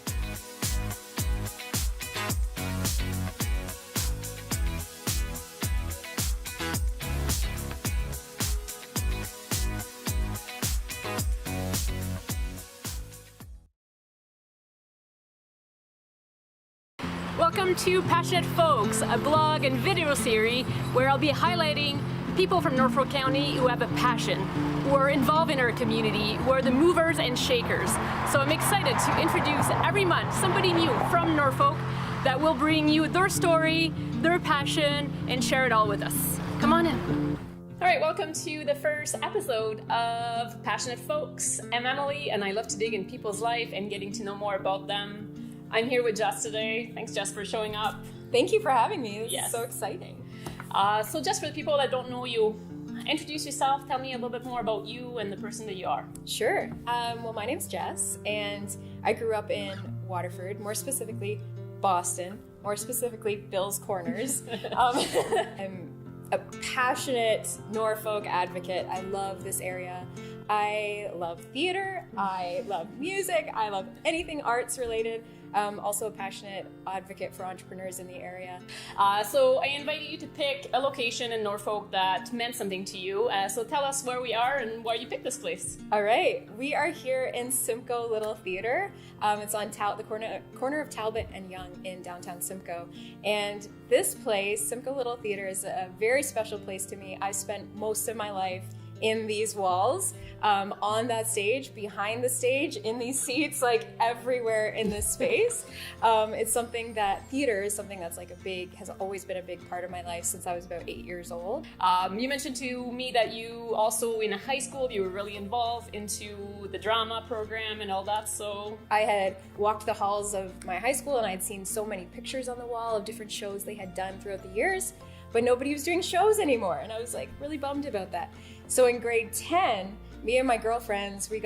Welcome to Passionate Folks, a blog and video series where I'll be highlighting people from Norfolk County who have a passion, who are involved in our community, who are the movers and shakers. So I'm excited to introduce every month somebody new from Norfolk that will bring you their story, their passion, and share it all with us. Come on in. All right, welcome to the first episode of Passionate Folks. I'm Emily, and I love to dig in people's life and getting to know more about them. I'm here with Jess today. Thanks, Jess, for showing up. Thank you for having me. This Yes. is so exciting. So just for the people that don't know you, introduce yourself. Tell me a little bit more about you and the person that you are. Sure. Well, my name's Jess, and I grew up in Waterford, more specifically Boston, more specifically Bill's Corners. I'm a passionate Norfolk advocate. I love this area. I love theater. I love music. I love anything arts related. Also a passionate advocate for entrepreneurs in the area. So I invited you to pick a location in Norfolk that meant something to you. So tell us where we are and why you picked this place. All right, we are here in Simcoe Little Theater. It's on the corner of Talbot and Yonge in downtown Simcoe. And this place, Simcoe Little Theater, is a very special place to me. I spent most of my life in these walls, on that stage, behind the stage, in these seats, like everywhere in this space. It's something that theater is something that's like has always been a big part of my life since I was about 8 years old. You mentioned to me that you also in high school, you were really involved into the drama program and all that. So I had walked the halls of my high school and I had seen so many pictures on the wall of different shows they had done throughout the years, but nobody was doing shows anymore. And I was like really bummed about that. So in grade 10, me and my girlfriends, we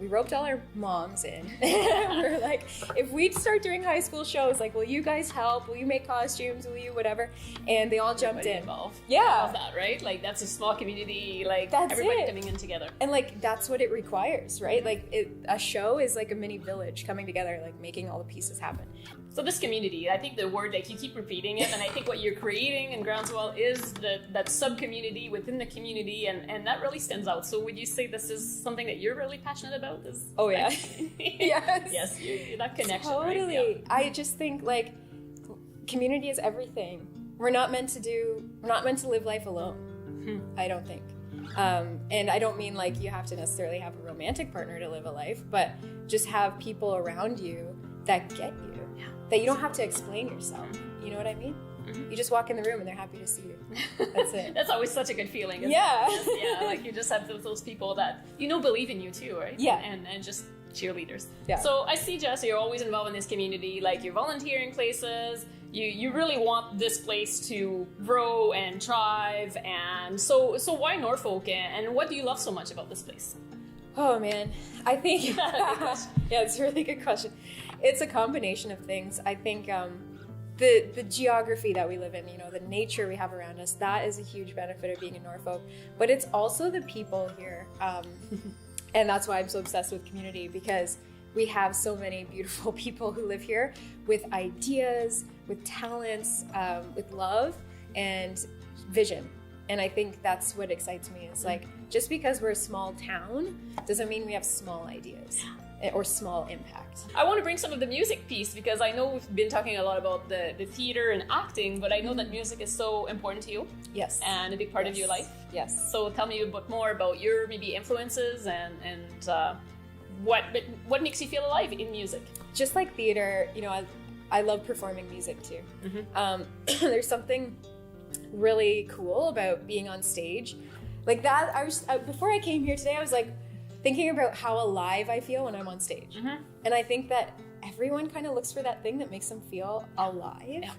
roped all our moms in. We're like, if we start doing high school shows, like, will you guys help? Will you make costumes? Will you whatever? And they all jumped in. Involved. Yeah. I love that, right? Like that's a small community, like That's everybody it. coming in together. And like, that's what it requires, right? Like a show is like a mini village coming together, like making all the pieces happen. So this community, I think the word, like you keep repeating it, and I think what you're creating in Groundswell is that sub-community within the community, and that really stands out. So would you say this is something that you're really passionate about? Oh yeah. Yes. Yes, that connection, Totally. right? Yeah. I just think like community is everything. We're not meant to live life alone. I don't think. And I don't mean like you have to necessarily have a romantic partner to live a life, but just have people around you that get you. Yeah. That you don't have to explain yourself. You know what I mean? Mm-hmm. You just walk in the room and they're happy to see you. That's it. That's always such a good feeling. Isn't Yeah. it? Yeah, like you just have those people that believe in you too, right? Yeah. And just cheerleaders. Yeah. So I see, Jess, you're always involved in this community, like you're volunteering places, you really want this place to grow and thrive, and so why Norfolk, and what do you love so much about this place? Oh man, I think yeah, it's a really good question. It's a combination of things. I think the geography that we live in, you know, the nature we have around us, that is a huge benefit of being in Norfolk. But it's also the people here, and that's why I'm so obsessed with community, because we have so many beautiful people who live here with ideas, with talents, with love and vision. And I think that's what excites me. It's like, just because we're a small town doesn't mean we have small ideas or small impact. I want to bring some of the music piece, because I know we've been talking a lot about the theater and acting, but I know that music is so important to you. Yes. And a big part of your life. Yes. So tell me a bit more about your maybe influences and what makes you feel alive in music. Just like theater, you know, I love performing music too. There's something really cool about being on stage like that. Before I came here today, I was like thinking about how alive I feel when I'm on stage. And I think that everyone kind of looks for that thing that makes them feel alive. Yeah.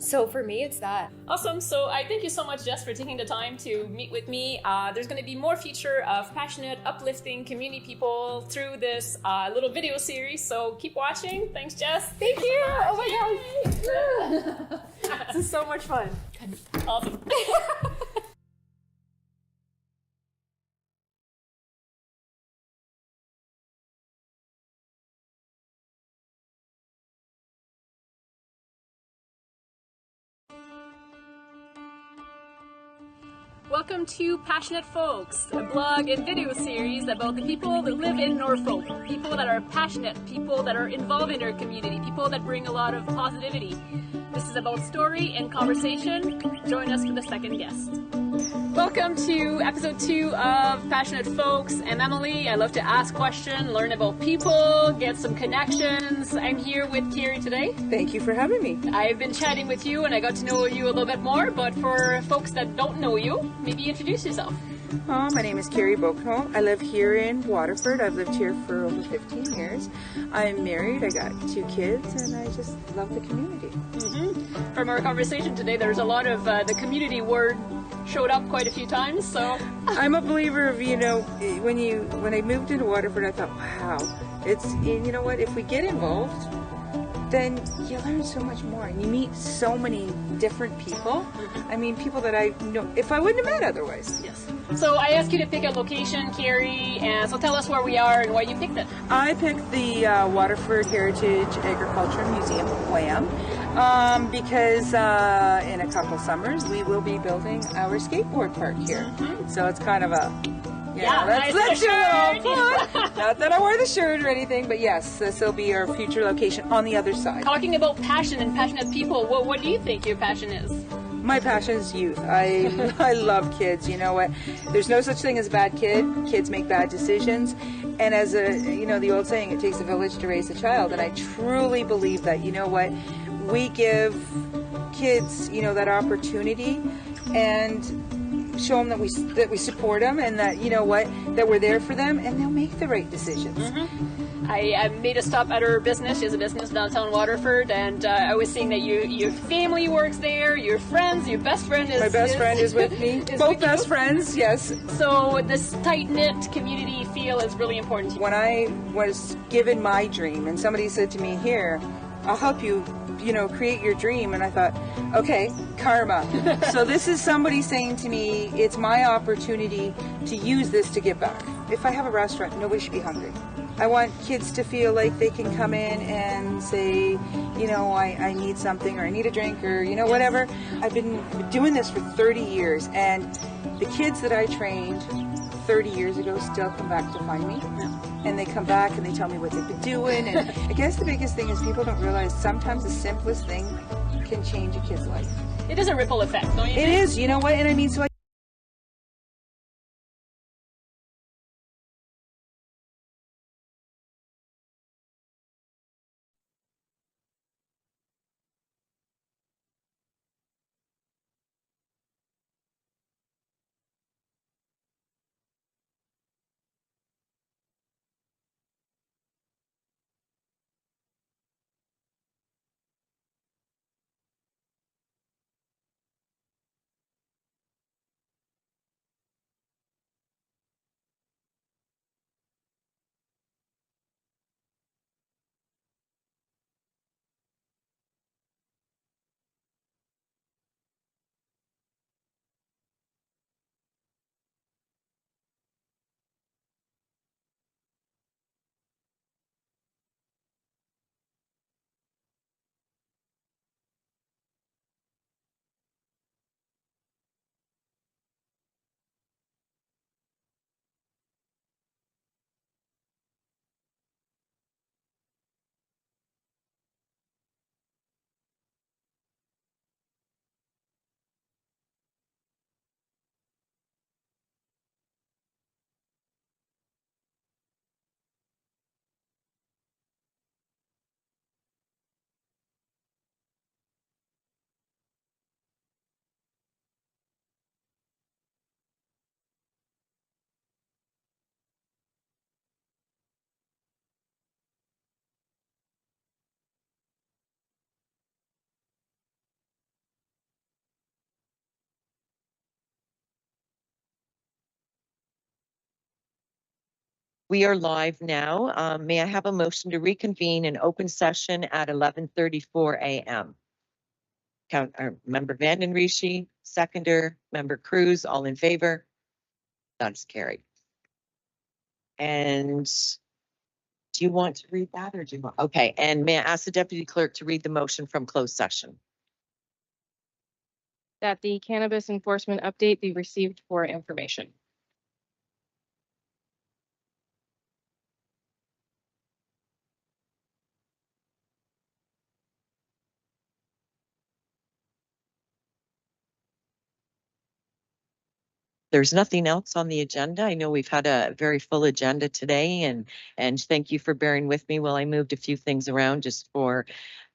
So for me, it's that. Awesome. So I thank you so much, Jess, for taking the time to meet with me. There's going to be more feature of passionate, uplifting community people through this little video series. So keep watching. Thanks, Jess. Thank you. Oh my God. This is so much fun. Awesome. Welcome to Passionate Folks, a blog and video series about the people that live in Norfolk, people that are passionate, people that are involved in their community, people that bring a lot of positivity. This is about story and conversation. Join us for the second guest. Welcome to episode 2 of Passionate Folks. I'm Emily. I love to ask questions, learn about people, get some connections. I'm here with Carrie today. Thank you for having me. I've been chatting with you and I got to know you a little bit more, but for folks that don't know you, maybe introduce yourself. My name is Carrie Bokenholt. I live here in Waterford. I've lived here for over 15 years. I'm married. I got 2 kids and I just love the community. From our conversation today, there's a lot of the community word showed up quite a few times, so. I'm a believer of, you know, when I moved into Waterford, I thought, wow, you know what, if we get involved, then you learn so much more and you meet so many different people. I mean, people that I know, if I wouldn't have met otherwise. Yes. So I asked you to pick a location, Carrie, and so tell us where we are and why you picked it. I picked the Waterford Heritage Agriculture Museum, WHAM, because in a couple summers we will be building our skateboard park here. So it's kind of a, let's do it. Not that I wore the shirt or anything, but yes, this will be our future location on the other side. Talking about passion and passionate people, what do you think your passion is? My passion is youth. I love kids. You know what? There's no such thing as a bad kid. Kids make bad decisions. And as the old saying, it takes a village to raise a child. And I truly believe that, you know what? We give kids, that opportunity and show them that we support them and that, that we're there for them and they'll make the right decisions. I made a stop at her business. She has a business downtown Waterford, and I was seeing that your family works there, your friends, your best friend is... My best friend is with me. Both best friends, yes. So this tight-knit community feel is really important to you. When I was given my dream and somebody said to me, here, I'll help you, create your dream. And I thought, okay, karma. So this is somebody saying to me, it's my opportunity to use this to give back. If I have a restaurant, nobody should be hungry. I want kids to feel like they can come in and say, I need something or I need a drink or, whatever. I've been doing this for 30 years and the kids that I trained 30 years ago still come back to find me. And they come back and they tell me what they've been doing. And I guess the biggest thing is people don't realize sometimes the simplest thing can change a kid's life. It is a ripple effect, don't you think? It is, you know what? And I mean, so We are live now. May I have a motion to reconvene in open session at 11:34 a.m.? Member Vanden Rishi, seconder, Member Cruz, all in favor? That's carried. And do you want to read that or do you want? Okay, and may I ask the deputy clerk to read the motion from closed session? That the cannabis enforcement update be received for information. There's nothing else on the agenda. I know we've had a very full agenda today and thank you for bearing with me while I moved a few things around just for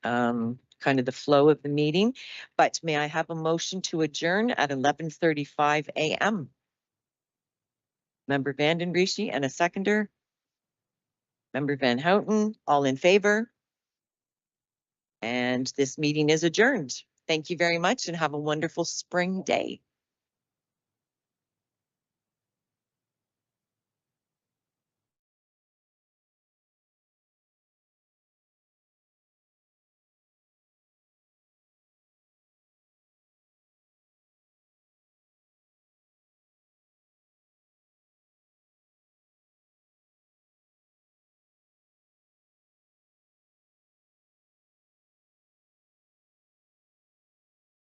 kind of the flow of the meeting. But may I have a motion to adjourn at 11:35 a.m.? Member Vanden Rishi and a seconder. Member Van Houten, all in favor? And this meeting is adjourned. Thank you very much and have a wonderful spring day.